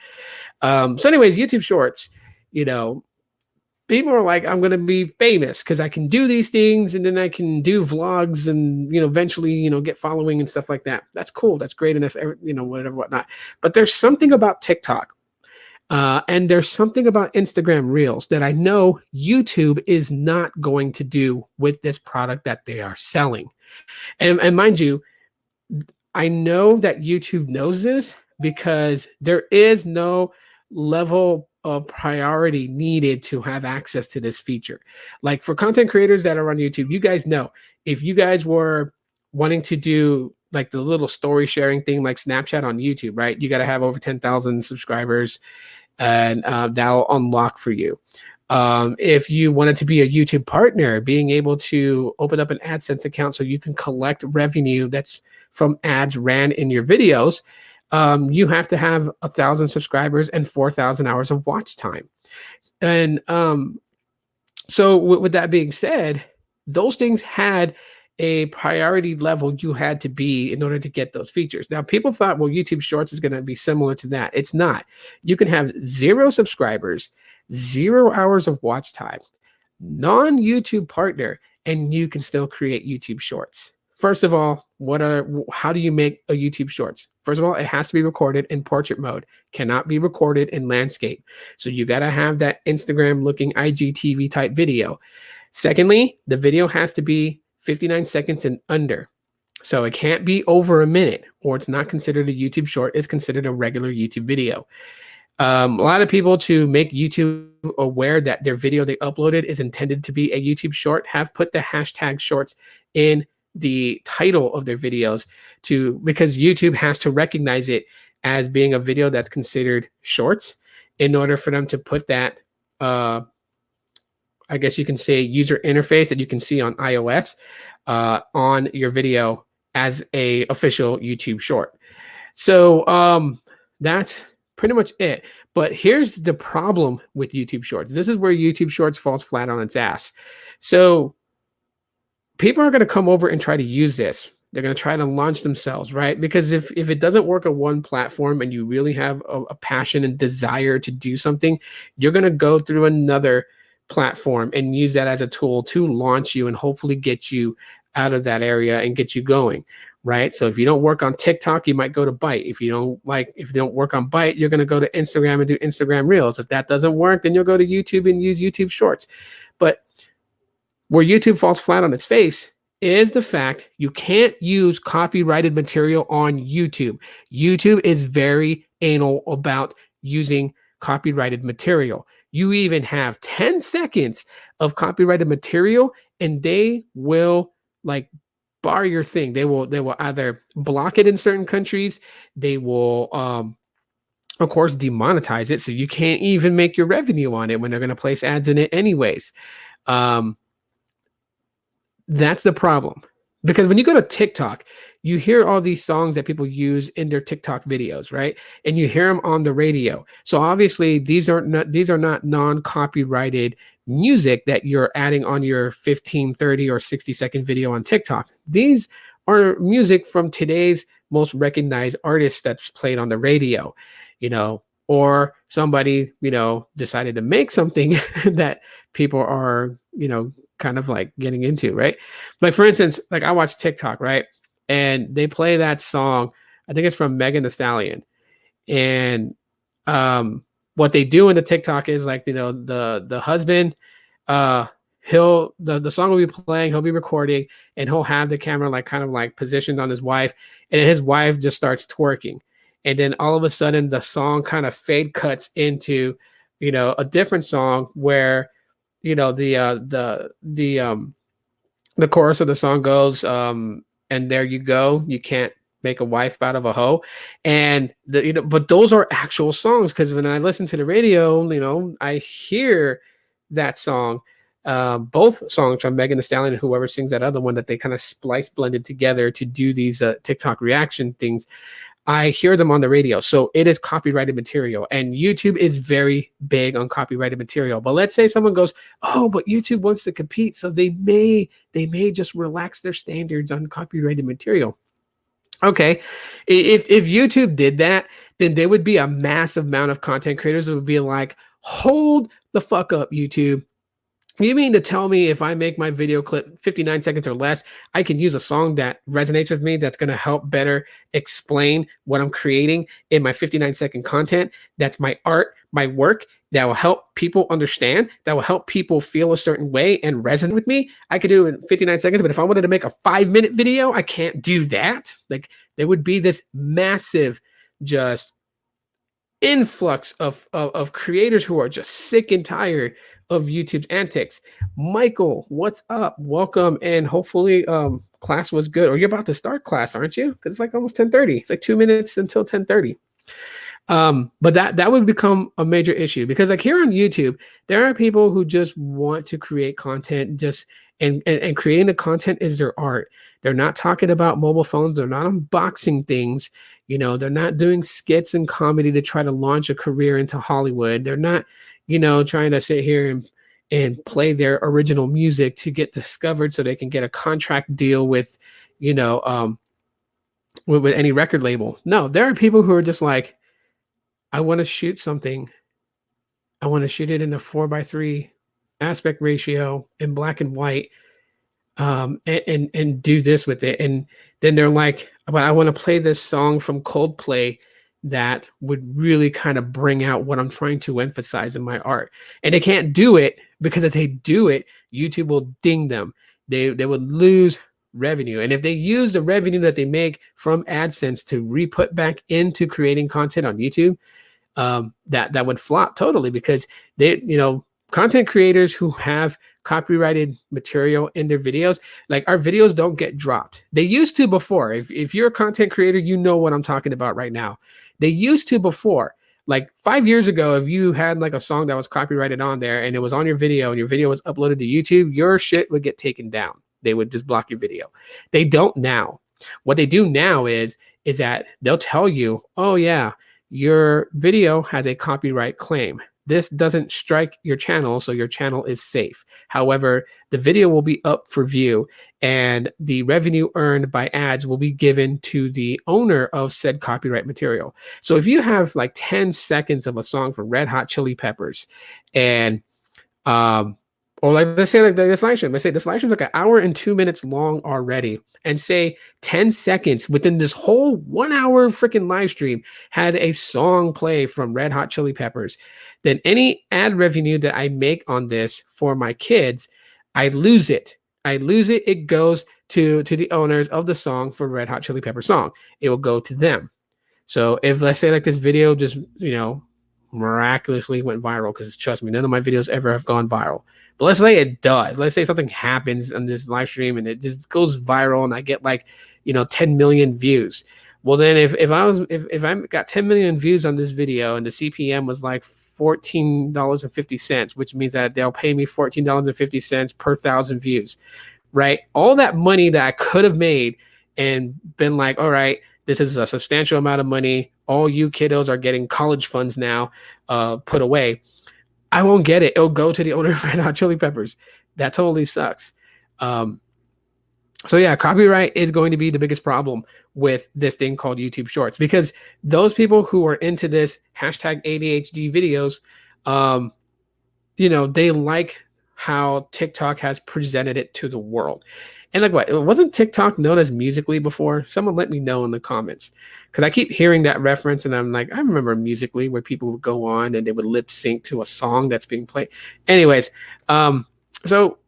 So, anyways, YouTube Shorts, you know, people are like, I'm gonna be famous because I can do these things, and then I can do vlogs, and eventually, get following and stuff like that. That's cool. That's great, and that's whatever, whatnot. But there's something about TikTok. And there's something about Instagram Reels that I know YouTube is not going to do with this product that they are selling. And mind you, I know that YouTube knows this because there is no level of priority needed to have access to this feature. Like for content creators that are on YouTube, you guys know if you guys were wanting to do like the little story sharing thing like Snapchat on YouTube, right? You got to have over 10,000 subscribers and that'll unlock for you. If you wanted to be a YouTube partner, being able to open up an AdSense account so you can collect revenue that's from ads ran in your videos, you have to have 1,000 subscribers and 4,000 hours of watch time. And so with that being said, those things had a priority level you had to be in order to get those features. Now, people thought, well, YouTube Shorts is going to be similar to that. It's not. You can have 0 subscribers, 0 hours of watch time, non-YouTube partner, and you can still create YouTube Shorts. First of all, how do you make a YouTube Shorts? First of all, it has to be recorded in portrait mode, cannot be recorded in landscape. So you got to have that Instagram looking IGTV type video. Secondly, the video has to be 59 seconds and under. So it can't be over a minute, or it's not considered a YouTube short. It's considered a regular YouTube video. A lot of people, to make YouTube aware that their video they uploaded is intended to be a YouTube short, have put the hashtag shorts in the title of their videos because YouTube has to recognize it as being a video that's considered shorts in order for them to put that I guess you can say user interface that you can see on iOS on your video as a official YouTube short. So that's pretty much it. But here's the problem with YouTube Shorts. This is where YouTube Shorts falls flat on its ass. So people are going to come over and try to use this. They're going to try to launch themselves, right? Because if it doesn't work on one platform and you really have a passion and desire to do something, you're going to go through another platform and use that as a tool to launch you and hopefully get you out of that area and get you going, right? So if you don't work on TikTok, you might go to Byte. If you don't work on Byte, you're going to go to Instagram and do Instagram Reels. If that doesn't work, then you'll go to YouTube and use YouTube Shorts. But where YouTube falls flat on its face is the fact you can't use copyrighted material on YouTube. YouTube is very anal about using copyrighted material. You even have 10 seconds of copyrighted material and they will bar your thing. They will either block it in certain countries. They will of course demonetize it, so you can't even make your revenue on it when they're going to place ads in it anyways. That's the problem. Because when you go to TikTok, you hear all these songs that people use in their TikTok videos, right? And you hear them on the radio. So obviously these are not non-copyrighted music that you're adding on your 15, 30, or 60-second video on TikTok. These are music from today's most recognized artists that's played on the radio, or somebody, decided to make something that people are, kind of like getting into, right? Like for instance, like I watch TikTok, right? And they play that song, I think it's from Megan Thee Stallion. And what they do in the TikTok is the husband, the song will be playing, he'll be recording, and he'll have the camera kind of positioned on his wife, and his wife just starts twerking. And then all of a sudden the song kind of fade cuts into, a different song where the chorus of the song goes, and there you go, you can't make a wife out of a hoe. And but those are actual songs, because when I listen to the radio, I hear that song, both songs from Megan Thee Stallion and whoever sings that other one that they kind of blended together to do these TikTok reaction things. I hear them on the radio. So it is copyrighted material. And YouTube is very big on copyrighted material. But let's say someone goes, oh, but YouTube wants to compete. So they may just relax their standards on copyrighted material. Okay. If YouTube did that, then there would be a massive amount of content creators that would be like, hold the fuck up, YouTube. You mean to tell me if I make my video clip 59 seconds or less, I can use a song that resonates with me that's going to help better explain what I'm creating in my 59-second content? That's my art, my work that will help people understand, that will help people feel a certain way and resonate with me. I could do it in 59 seconds, but if I wanted to make a 5-minute video, I can't do that. Like there would be this massive just influx of creators who are just sick and tired of YouTube's antics. Michael, what's up? Welcome, and hopefully class was good. Or you're about to start class, aren't you? Because it's like almost 10:30. It's like 2 minutes until 10:30. But that would become a major issue because like here on YouTube, there are people who just want to create content and creating the content is their art. They're not talking about mobile phones. They're not unboxing things. They're not doing skits and comedy to try to launch a career into Hollywood. They're not, trying to sit here and play their original music to get discovered so they can get a contract deal with, with any record label. No, there are people who are just like, I want to shoot something. I want to shoot it in a 4:3 aspect ratio in black and white, and do this with it. And then they're like, but I want to play this song from Coldplay that would really kind of bring out what I'm trying to emphasize in my art. And they can't do it because if they do it, YouTube will ding them. They would lose revenue. And if they use the revenue that they make from AdSense to re-put back into creating content on YouTube, that would flop totally because they, content creators who have copyrighted material in their videos, like our videos don't get dropped. They used to before. If you're a content creator, you know what I'm talking about right now. They used to before. Like 5 years ago, if you had like a song that was copyrighted on there and it was on your video and your video was uploaded to YouTube, your shit would get taken down. They would just block your video. They don't now. What they do now is that they'll tell you, oh yeah, your video has a copyright claim. This doesn't strike your channel, so your channel is safe. However, the video will be up for view, and the revenue earned by ads will be given to the owner of said copyright material. So if you have like 10 seconds of a song from Red Hot Chili Peppers, and or like let's say like this live stream, let's say this live stream is like 1 hour and 2 minutes long already, and say 10 seconds within this whole 1 hour freaking live stream had a song play from Red Hot Chili Peppers, then any ad revenue that I make on this for my kids, I lose it. It goes to the owners of the song for Red Hot Chili Pepper song. It will go to them. So if let's say like this video just, miraculously went viral, because trust me, none of my videos ever have gone viral. But let's say it does. Let's say something happens on this live stream and it just goes viral and I get like, 10 million views. Well, then if I got 10 million views on this video and the CPM was like $14.50, which means that they'll pay me $14.50 per 1,000 views, right? All that money that I could have made and been like, all right, this is a substantial amount of money. All you kiddos are getting college funds now put away. I won't get it. It'll go to the owner of Red Hot Chili Peppers. That totally sucks. So yeah, copyright is going to be the biggest problem with this thing called YouTube Shorts, because those people who are into this hashtag ADHD videos, they like how TikTok has presented it to the world. And like what? Wasn't TikTok known as Musical.ly before? Someone let me know in the comments, because I keep hearing that reference and I'm like, I remember Musical.ly where people would go on and they would lip sync to a song that's being played. Anyways, so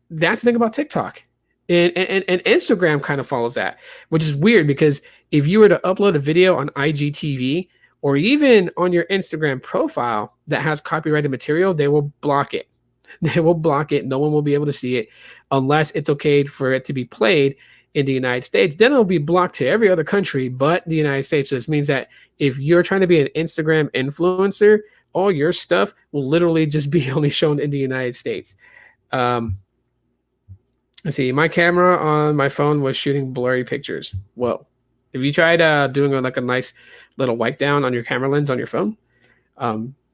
that's the thing about TikTok. And Instagram kind of follows that, which is weird because if you were to upload a video on IGTV or even on your Instagram profile that has copyrighted material, they will block it. They will block it. No one will be able to see it unless it's okay for it to be played in the United States. Then it'll be blocked to every other country but the United States. So this means that if you're trying to be an Instagram influencer, all your stuff will literally just be only shown in the United States. Let's see. My camera on my phone was shooting blurry pictures. Whoa. If you tried doing like a nice little wipe down on your camera lens on your phone,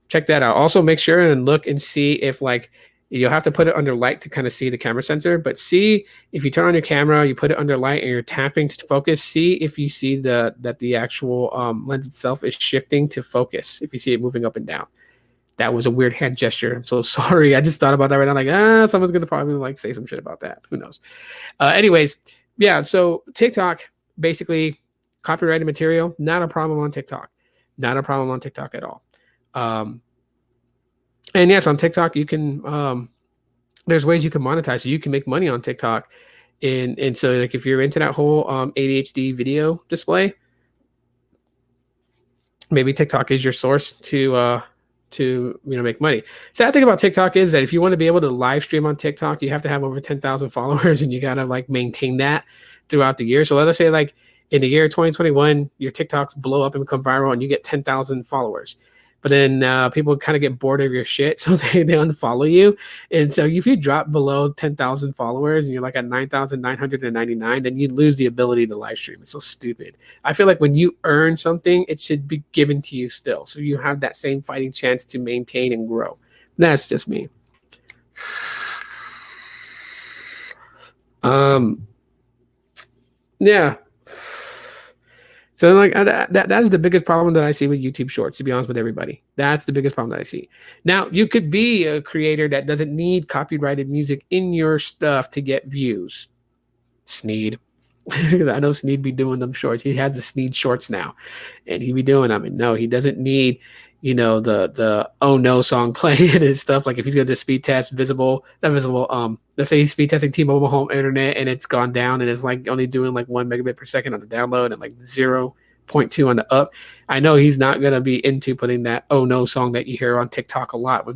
check that out. Also, make sure and look and see if like you'll have to put it under light to kind of see the camera sensor. But see if you turn on your camera, you put it under light, and you're tapping to focus. See if you see that the actual lens itself is shifting to focus. If you see it moving up and down. That was a weird hand gesture. I'm so sorry. I just thought about that right now. Like, someone's gonna probably like say some shit about that. Who knows? Anyways, yeah. So TikTok, basically, copyrighted material, not a problem on TikTok. Not a problem on TikTok at all. And yes, on TikTok, you can. There's ways you can monetize. So you can make money on TikTok, and so like if you're into that whole ADHD video display, maybe TikTok is your source to make money. Sad thing about TikTok is that if you want to be able to live stream on TikTok, you have to have over 10,000 followers, and you gotta like maintain that throughout the year. So let us say like in the year 2021, your TikToks blow up and become viral, and you get 10,000 followers. But then people kind of get bored of your shit, so they unfollow you. And so if you drop below 10,000 followers and you're like at 9,999, then you lose the ability to live stream. It's so stupid. I feel like when you earn something, it should be given to you still, so you have that same fighting chance to maintain and grow. That's just me. Yeah. So like that's the biggest problem that I see with YouTube Shorts, to be honest with everybody. That's the biggest problem that I see. Now, you could be a creator that doesn't need copyrighted music in your stuff to get views. Sneed. I know Sneed be doing them shorts. He has the Sneed shorts now, and he be doing them. And no, he doesn't need, the Oh No song playing and stuff. Like if he's gonna do speed test let's say he's speed testing T-Mobile home internet and it's gone down and it's like only doing like 1 megabit per second on the download and like 0.2 on the up. I know he's not gonna be into putting that Oh No song that you hear on TikTok a lot.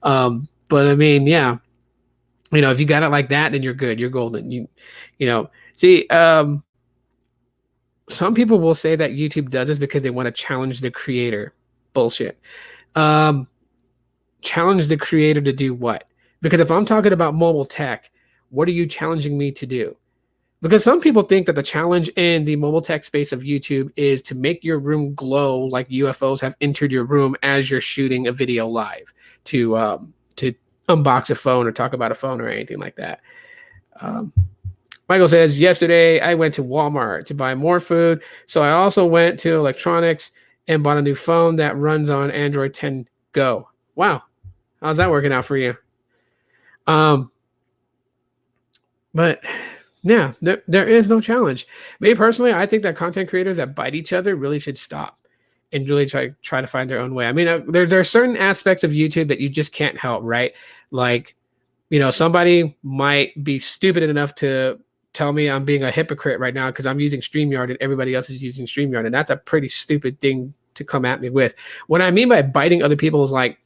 But I mean, yeah, if you got it like that, then you're good. You're golden. See, some people will say that YouTube does this because they want to challenge the creator. Bullshit. Challenge the creator to do what? Because if I'm talking about mobile tech, what are you challenging me to do? Because some people think that the challenge in the mobile tech space of YouTube is to make your room glow like UFOs have entered your room as you're shooting a video live, to unbox a phone or talk about a phone or anything like that. Michael says, yesterday I went to Walmart to buy more food. So I also went to electronics and bought a new phone that runs on Android 10 Go. Wow. How's that working out for you? But yeah, there is no challenge. Me personally, I think that content creators that bite each other really should stop and really try to find their own way. I mean, there are certain aspects of YouTube that you just can't help, right? Like, somebody might be stupid enough to tell me I'm being a hypocrite right now because I'm using StreamYard and everybody else is using StreamYard. And that's a pretty stupid thing to come at me with. What I mean by biting other people is like,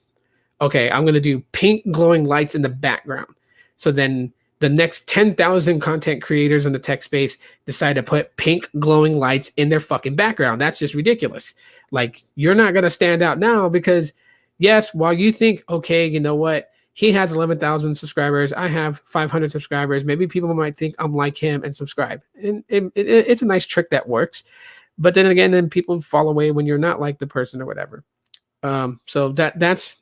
okay, I'm going to do pink glowing lights in the background. So then the next 10,000 content creators in the tech space decide to put pink glowing lights in their fucking background. That's just ridiculous. Like, you're not going to stand out now because, yes, while you think, okay, you know what? He has 11,000 subscribers. I have 500 subscribers. Maybe people might think I'm like him and subscribe. And it's a nice trick that works. But then again, people fall away when you're not like the person or whatever. So that's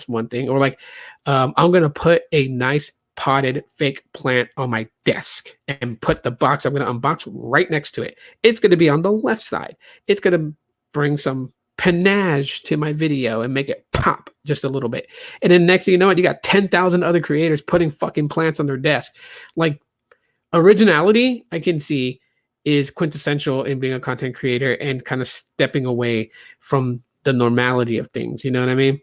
one thing. Or like, I'm gonna put a nice potted fake plant on my desk and put the box I'm gonna unbox right next to it. It's gonna be on the left side. It's gonna bring some panache to my video and make it pop just a little bit. And then next thing you know, you got 10,000 other creators putting fucking plants on their desk. Like, originality, I can see, is quintessential in being a content creator and kind of stepping away from the normality of things. You know what I mean?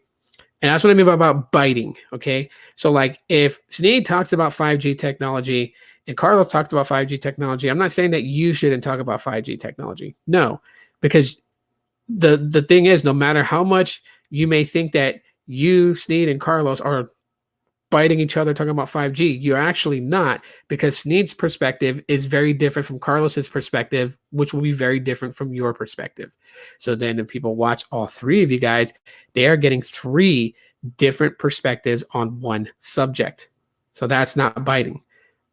And that's what I mean about biting. Okay. So like if Snead talks about 5G technology and Carlos talks about 5G technology, I'm not saying that you shouldn't talk about 5G technology. No, because the thing is, no matter how much you may think that you, Snead, and Carlos are biting each other talking about 5G, you're actually not, because Snead's perspective is very different from Carlos's perspective, which will be very different from your perspective. So then if people watch all three of you guys, they are getting three different perspectives on one subject. So that's not biting.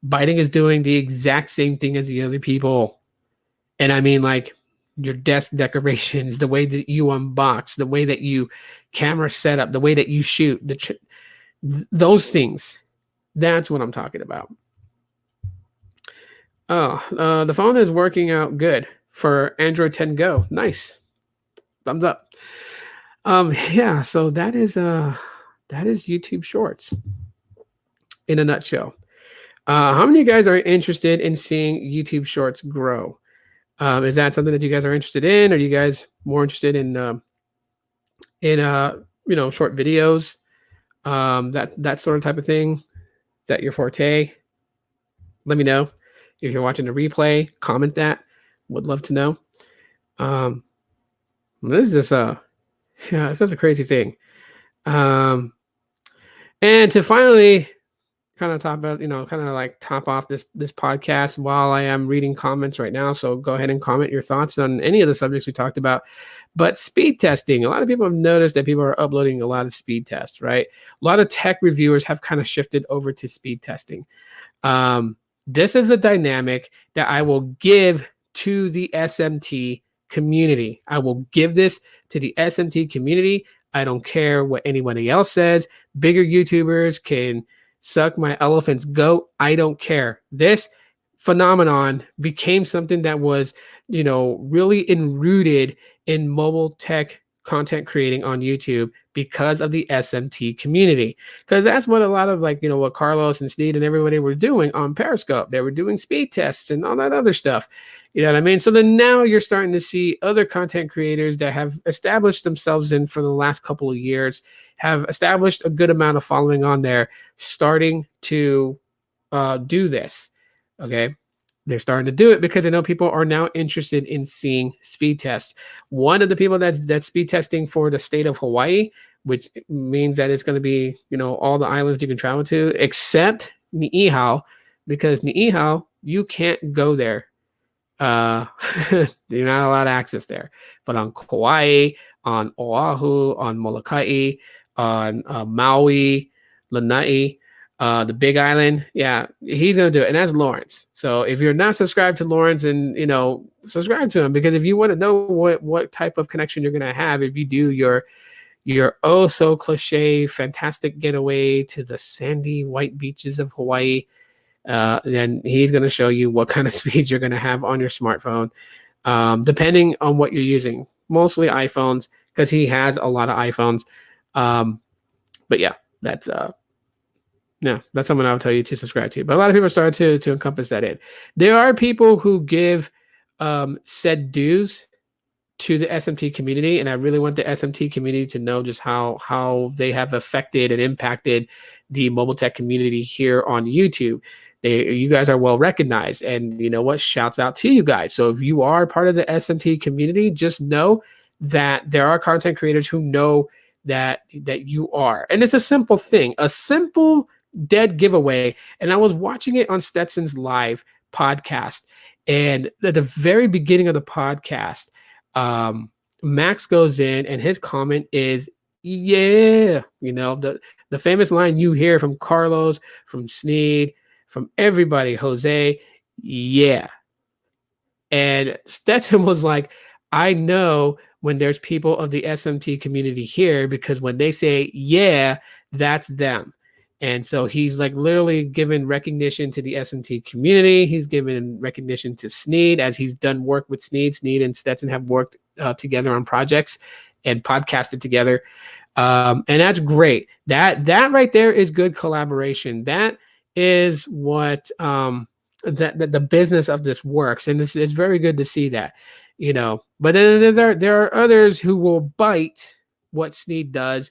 Biting is doing the exact same thing as the other people. And I mean, like, your desk decorations, the way that you unbox, the way that you camera setup, the way that you shoot, those things. That's what I'm talking about. Oh, the phone is working out good for Android 10 Go. Nice. Thumbs up. Yeah, so that is YouTube Shorts in a nutshell. How many of you guys are interested in seeing YouTube Shorts grow? Is that something that you guys are interested in? Are you guys more interested in short videos, that sort of type of thing? Is that your forte? Let me know. If you're watching the replay, comment that. Would love to know. This is just it's just a crazy thing. And to finally kind of talk about, kind of like top off this podcast while I am reading comments right now. So go ahead and comment your thoughts on any of the subjects we talked about. But speed testing, a lot of people have noticed that people are uploading a lot of speed tests, right? A lot of tech reviewers have kind of shifted over to speed testing. This is a dynamic that I will give to the SMT community. I will give this to the SMT community. I don't care what anybody else says. Bigger YouTubers can suck my elephant's goat. I don't care. This phenomenon became something that was, really enrooted in mobile tech content creating on YouTube because of the SMT community. Because that's what a lot of what Carlos and Sneed and everybody were doing on Periscope. They were doing speed tests and all that other stuff. You know what I mean? So then now you're starting to see other content creators that have established themselves in for the last couple of years, have established a good amount of following on there, starting to do this. Okay. They're starting to do it because they know people are now interested in seeing speed tests. One of the people that's speed testing for the state of Hawaii, which means that it's going to be, all the islands you can travel to, except Niihau, because Niihau, you can't go there. You're not allowed access there. But on Kauai, on Oahu, on Molokai, on Maui, Lanai, the Big Island, yeah, he's gonna do it, and that's Lawrence. So if you're not subscribed to Lawrence, and subscribe to him, because if you want to know what type of connection you're gonna have if you do your oh so cliche fantastic getaway to the sandy white beaches of Hawaii, then he's gonna show you what kind of speeds you're gonna have on your smartphone, depending on what you're using. Mostly iPhones, because he has a lot of iPhones. But yeah, that's someone I would tell you to subscribe to. But a lot of people started to encompass that in. There are people who give said dues to the SMT community, and I really want the SMT community to know just how they have affected and impacted the mobile tech community here on YouTube. You guys are well recognized, and you know what? Shouts out to you guys. So if you are part of the SMT community, just know that there are content creators who know that you are, and it's a simple thing, a simple dead giveaway. And I was watching it on Stetson's live podcast, and at the very beginning of the podcast, Max goes in and his comment is, yeah, the famous line you hear from Carlos, from Sneed, from everybody, Jose, yeah. And Stetson was like, I know when there's people of the SMT community here, because when they say yeah, that's them. And so he's like literally given recognition to the SMT community. He's given recognition to Sneed, as he's done work with Sneed. Sneed and Stetson have worked together on projects and podcasted together. And that's great. That right there is good collaboration. That is what that the business of this works. And it's very good to see that, But then there are others who will bite what Sneed does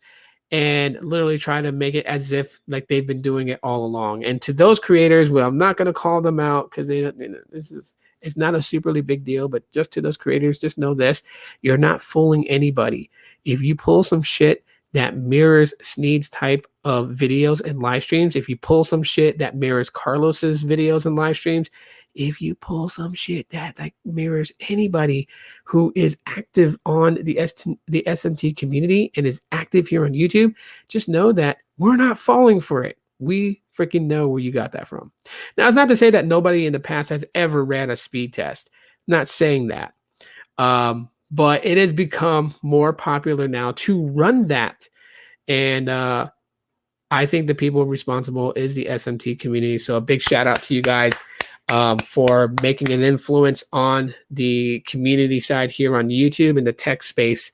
and literally try to make it as if like they've been doing it all along. And to those creators, well, I'm not going to call them out because it's not a superly big deal, but just to those creators, just know this: you're not fooling anybody. If you pull some shit that mirrors Sneed's type of videos and live streams, if you pull some shit that mirrors Carlos's videos and live streams, if you pull some shit that like mirrors anybody who is active on the SMT community and is active here on YouTube, just know that we're not falling for it. We freaking know where you got that from. Now, it's not to say that nobody in the past has ever ran a speed test. Not saying that. But it has become more popular now to run that. And I think the people responsible is the SMT community. So a big shout out to you guys for making an influence on the community side here on YouTube in the tech space.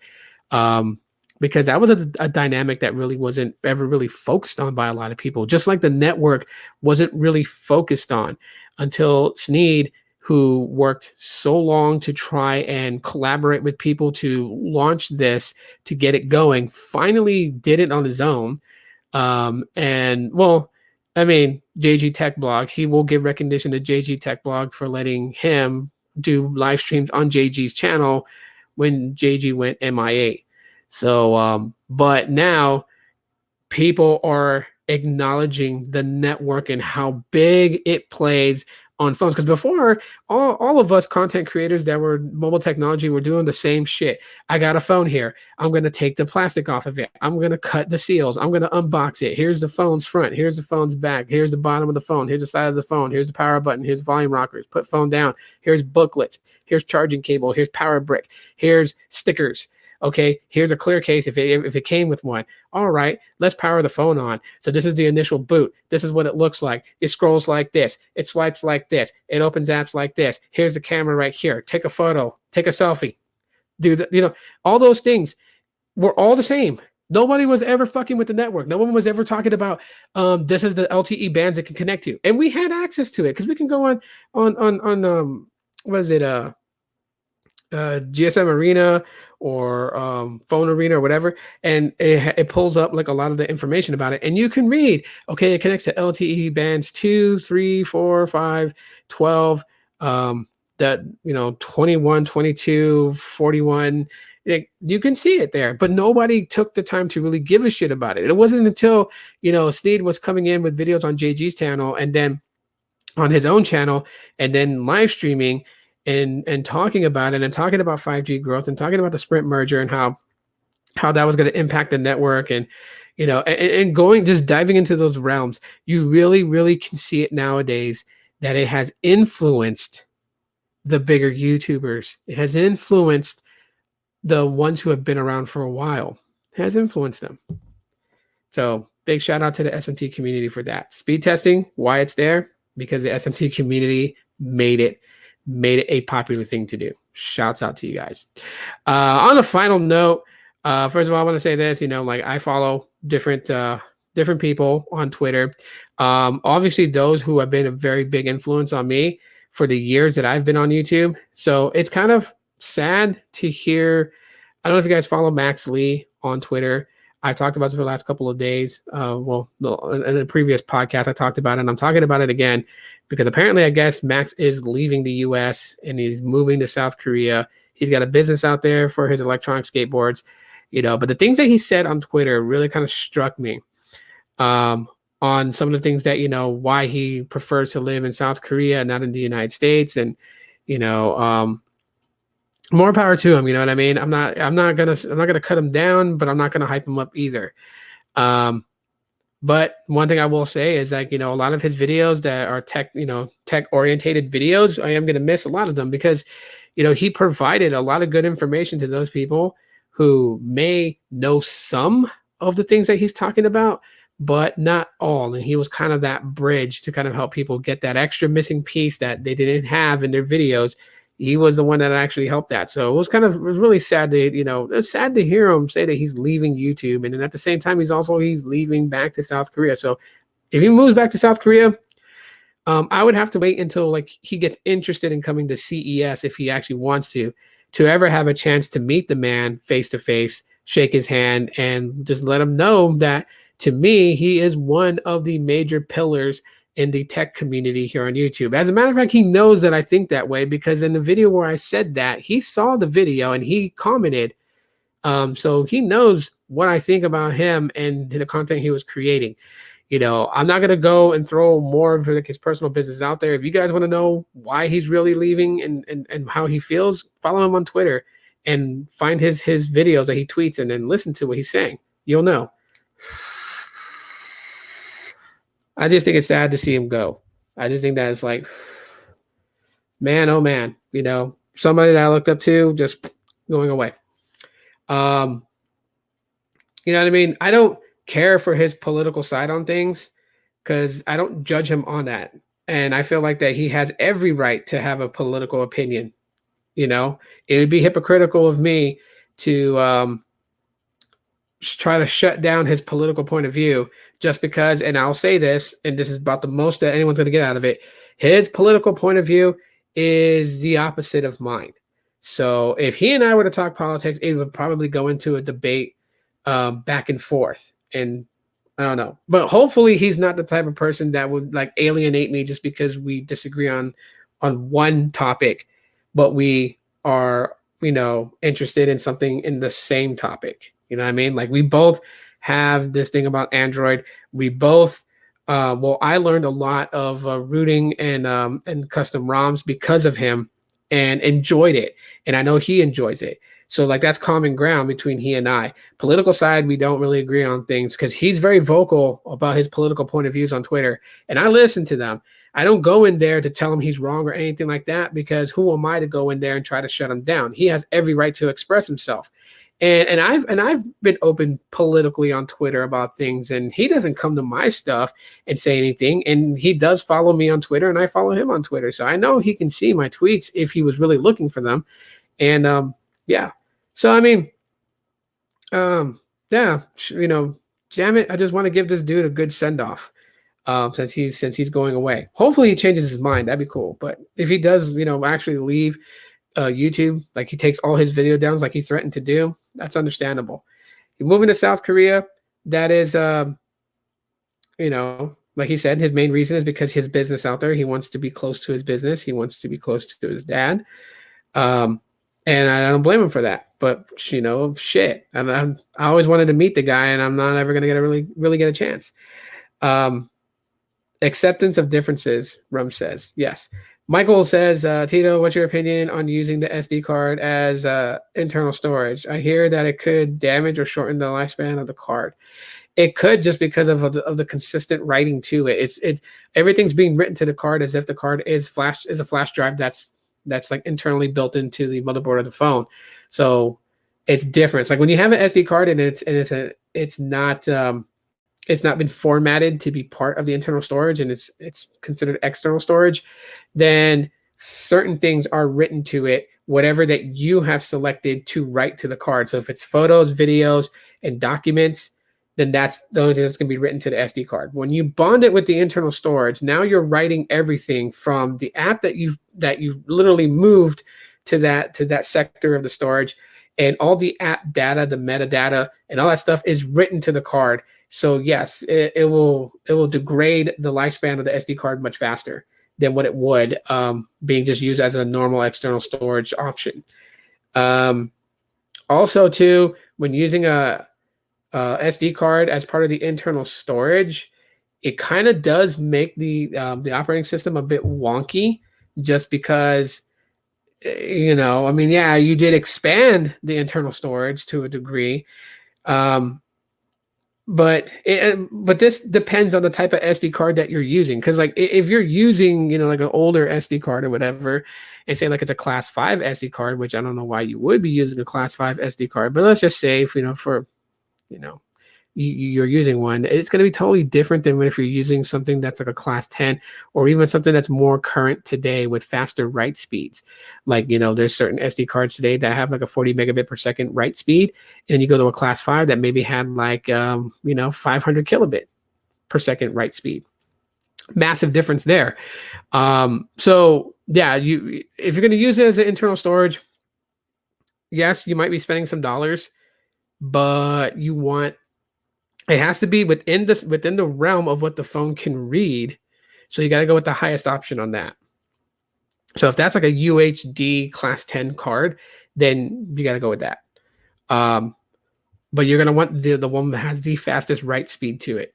Because that was a dynamic that really wasn't ever really focused on by a lot of people. Just like the network wasn't really focused on until Sneed, who worked so long to try and collaborate with people to launch this, to get it going, finally did it on his own. And well, I mean, JG Tech Blog, he will give recognition to JG Tech Blog for letting him do live streams on JG's channel when JG went MIA. So, but now people are acknowledging the network and how big it plays on phones. Because before, all of us content creators that were mobile technology were doing the same shit. I got a phone here. I'm going to take the plastic off of it. I'm going to cut the seals. I'm going to unbox it. Here's the phone's front. Here's the phone's back. Here's the bottom of the phone. Here's the side of the phone. Here's the power button. Here's volume rockers. Put phone down. Here's booklets. Here's charging cable. Here's power brick. Here's stickers. Okay, here's a clear case if it came with one. All right, let's power the phone on. So this is the initial boot. This is what it looks like. It scrolls like this. It swipes like this. It opens apps like this. Here's the camera right here. Take a photo. Take a selfie. Do the, all those things were all the same. Nobody was ever fucking with the network. No one was ever talking about this is the LTE bands it can connect to, and we had access to it because we can go on what is it GSM Arena or Phone Arena or whatever, and it pulls up like a lot of the information about it, and you can read, okay, it connects to LTE bands 2, 3, 4, 5, 12, that 21, 22, 41. You can see it there, but nobody took the time to really give a shit about it. It wasn't until Sneed was coming in with videos on JG's channel and then on his own channel and then live streaming and talking about it and talking about 5G growth and talking about the Sprint merger and how that was going to impact the network and and going just diving into those realms, you really, really can see it nowadays that it has influenced the bigger YouTubers. It has influenced the ones who have been around for a while. It has influenced them. So big shout out to the SMT community for that. Speed testing, why it's there? Because the SMT community made it a popular thing to do. Shouts out to you guys. On a final note, first of all, I want to say this, I follow different people on Twitter. Obviously those who have been a very big influence on me for the years that I've been on YouTube. So it's kind of sad to hear. I don't know if you guys follow Max Lee on Twitter. I talked about this for the last couple of days. In a previous podcast, I talked about it, and I'm talking about it again because apparently, I guess Max is leaving the U.S. and he's moving to South Korea. He's got a business out there for his electronic skateboards, But the things that he said on Twitter really kind of struck me on some of the things that why he prefers to live in South Korea, not in the United States, and more power to him. You know what I mean? I'm not gonna cut him down, but I'm not gonna hype him up either. But one thing I will say is a lot of his videos that are tech orientated videos, I am gonna miss a lot of them because he provided a lot of good information to those people who may know some of the things that he's talking about, but not all. And he was kind of that bridge to kind of help people get that extra missing piece that they didn't have in their videos. He was the one that actually helped that. So it was really sad to, it's sad to hear him say that he's leaving YouTube. And then at the same time, he's leaving back to South Korea. So if he moves back to South Korea, I would have to wait until he gets interested in coming to CES if he actually wants to ever have a chance to meet the man face to face, shake his hand, and just let him know that to me, he is one of the major pillars in the tech community here on YouTube. As a matter of fact, he knows that I think that way because in the video where I said that, he saw the video and he commented. So he knows what I think about him and the content he was creating. I'm not going to go and throw more of his personal business out there. If you guys want to know why he's really leaving and how he feels, follow him on Twitter and find his videos that he tweets and then listen to what he's saying. You'll know. I just think it's sad to see him go. I just think that it's man, oh man, somebody that I looked up to just going away. You know what I mean? I don't care for his political side on things because I don't judge him on that. And I feel like that he has every right to have a political opinion. You know, it would be hypocritical of me to try to shut down his political point of view just because, and I'll say this, and this is about the most that anyone's going to get out of it. His political point of view is the opposite of mine. So if he and I were to talk politics, it would probably go into a debate back and forth. And I don't know, but hopefully he's not the type of person that would like alienate me just because we disagree on one topic, but we are, you know, interested in something in the same topic. You know what I mean? Like we both have this thing about Android. We both, well, I learned a lot of routing and custom ROMs because of him and enjoyed it. And I know he enjoys it. So like that's common ground between he and I. Political side, we don't really agree on things because he's very vocal about his political point of views on Twitter. And I listen to them. I don't go in there to tell him he's wrong or anything like that because who am I to go in there and try to shut him down? He has every right to express himself. And I've been open politically on Twitter about things, and he doesn't come to my stuff and say anything. And he does follow me on Twitter, and I follow him on Twitter, so I know he can see my tweets if he was really looking for them. And yeah, so I mean, yeah, you know, damn it, I just want to give this dude a good send off. Since he's going away. Hopefully he changes his mind. That'd be cool. But if he does, you know, actually leave YouTube, like he takes all his video downs like he threatened to do, that's understandable. You're moving to South Korea, that is you know, like he said, his main reason is because his business out there, he wants to be close to his business, he wants to be close to his dad. And I don't blame him for that. But you know, shit. I always wanted to meet the guy, and I'm not ever gonna get a really get a chance. Acceptance of differences, Rum says. Yes. Michael says, Tito, what's your opinion on using the SD card as internal storage? I hear that it could damage or shorten the lifespan of the card. It could, just because of the consistent writing to it. It's everything's being written to the card as if the card is a flash drive that's like internally built into the motherboard of the phone. So it's different. It's like when you have an SD card and it's not been formatted to be part of the internal storage and it's considered external storage, then certain things are written to it, whatever that you have selected to write to the card. So if it's photos, videos, and documents, then that's the only thing that's going to be written to the SD card. When you bond it with the internal storage, now you're writing everything from the app that you've literally moved to that sector of the storage, and all the app data, the metadata, and all that stuff is written to the card. So yes, it will degrade the lifespan of the SD card much faster than what it would being just used as a normal external storage option. Also, too, when using a SD card as part of the internal storage, it kind of does make the operating system a bit wonky, just because, you know, I mean, yeah, you did expand the internal storage to a degree. But this depends on the type of SD card that you're using. Because like if you're using, you know, like an older SD card or whatever, and say like it's a class 5 SD card, which I don't know why you would be using a class 5 SD card, but let's just say, if, you know, for, you know, you're using one, it's going to be totally different than if you're using something that's like a class 10, or even something that's more current today with faster write speeds. Like, you know, there's certain SD cards today that have like a 40 megabit per second write speed, and then you go to a class 5 that maybe had like 500 kilobit per second write speed. Massive difference there. So yeah, if you're going to use it as an internal storage, yes, you might be spending some dollars, but it has to be within the realm of what the phone can read. So you got to go with the highest option on that. So if that's like a UHD class 10 card, then you got to go with that. But you're going to want the one that has the fastest write speed to it,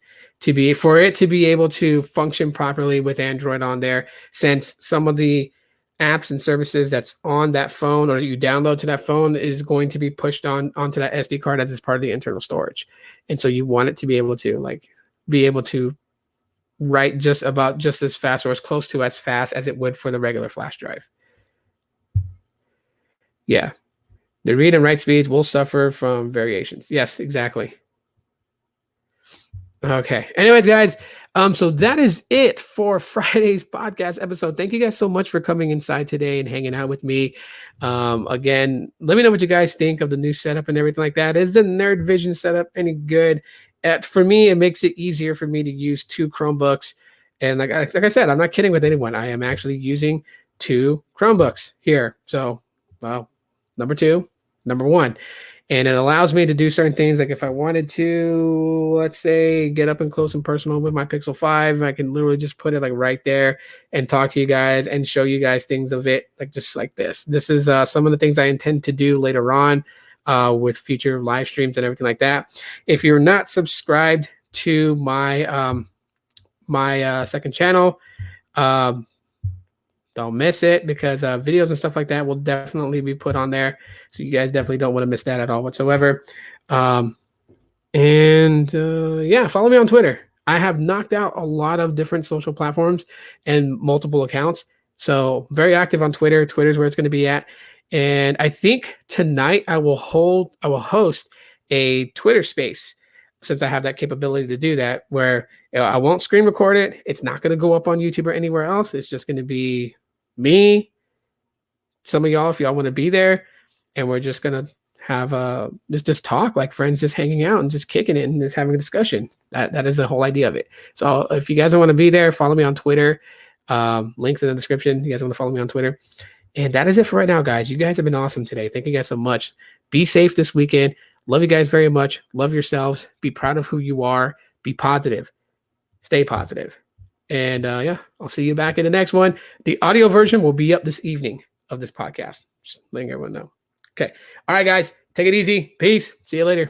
for it to be able to function properly with Android on there, since some of the apps and services that's on that phone or you download to that phone is going to be pushed onto that SD card as part of the internal storage. And so you want it to be able to write just as fast, or as close to as fast as it would for the regular flash drive. Yeah. The read and write speeds will suffer from variations. Yes, exactly. Okay. Anyways, guys, so that is it for Friday's podcast episode. Thank you guys so much for coming inside today and hanging out with me. Again, let me know what you guys think of the new setup and everything like that. Is the Nerd Vision setup any good? For me, it makes it easier for me to use 2 Chromebooks. And like I said, I'm not kidding with anyone. I am actually using 2 Chromebooks here. So, well, number 2, number 1. And it allows me to do certain things. Like if I wanted to, let's say, get up and close and personal with my Pixel 5, I can literally just put it like right there and talk to you guys and show you guys things of it, like just like this. This is some of the things I intend to do later on with future live streams and everything like that. If you're not subscribed to my second channel, don't miss it, because videos and stuff like that will definitely be put on there. So you guys definitely don't want to miss that at all whatsoever. Yeah, follow me on Twitter. I have knocked out a lot of different social platforms and multiple accounts. So very active on Twitter. Twitter's where it's going to be at. And I think tonight I will host a Twitter space, since I have that capability to do that, where I won't screen record it. It's not going to go up on YouTube or anywhere else. It's just going to be me, some of y'all, if y'all want to be there, and we're just going to have just talk like friends, just hanging out and just kicking it and just having a discussion. That is the whole idea of it. So if you guys want to be there, follow me on Twitter. Links in the description. You guys want to follow me on Twitter. And that is it for right now, guys. You guys have been awesome today. Thank you guys so much. Be safe this weekend. Love you guys very much. Love yourselves. Be proud of who you are. Be positive. Stay positive. And yeah, I'll see you back in the next one. The audio version will be up this evening of this podcast. Just letting everyone know. Okay. All right, guys. Take it easy. Peace. See you later.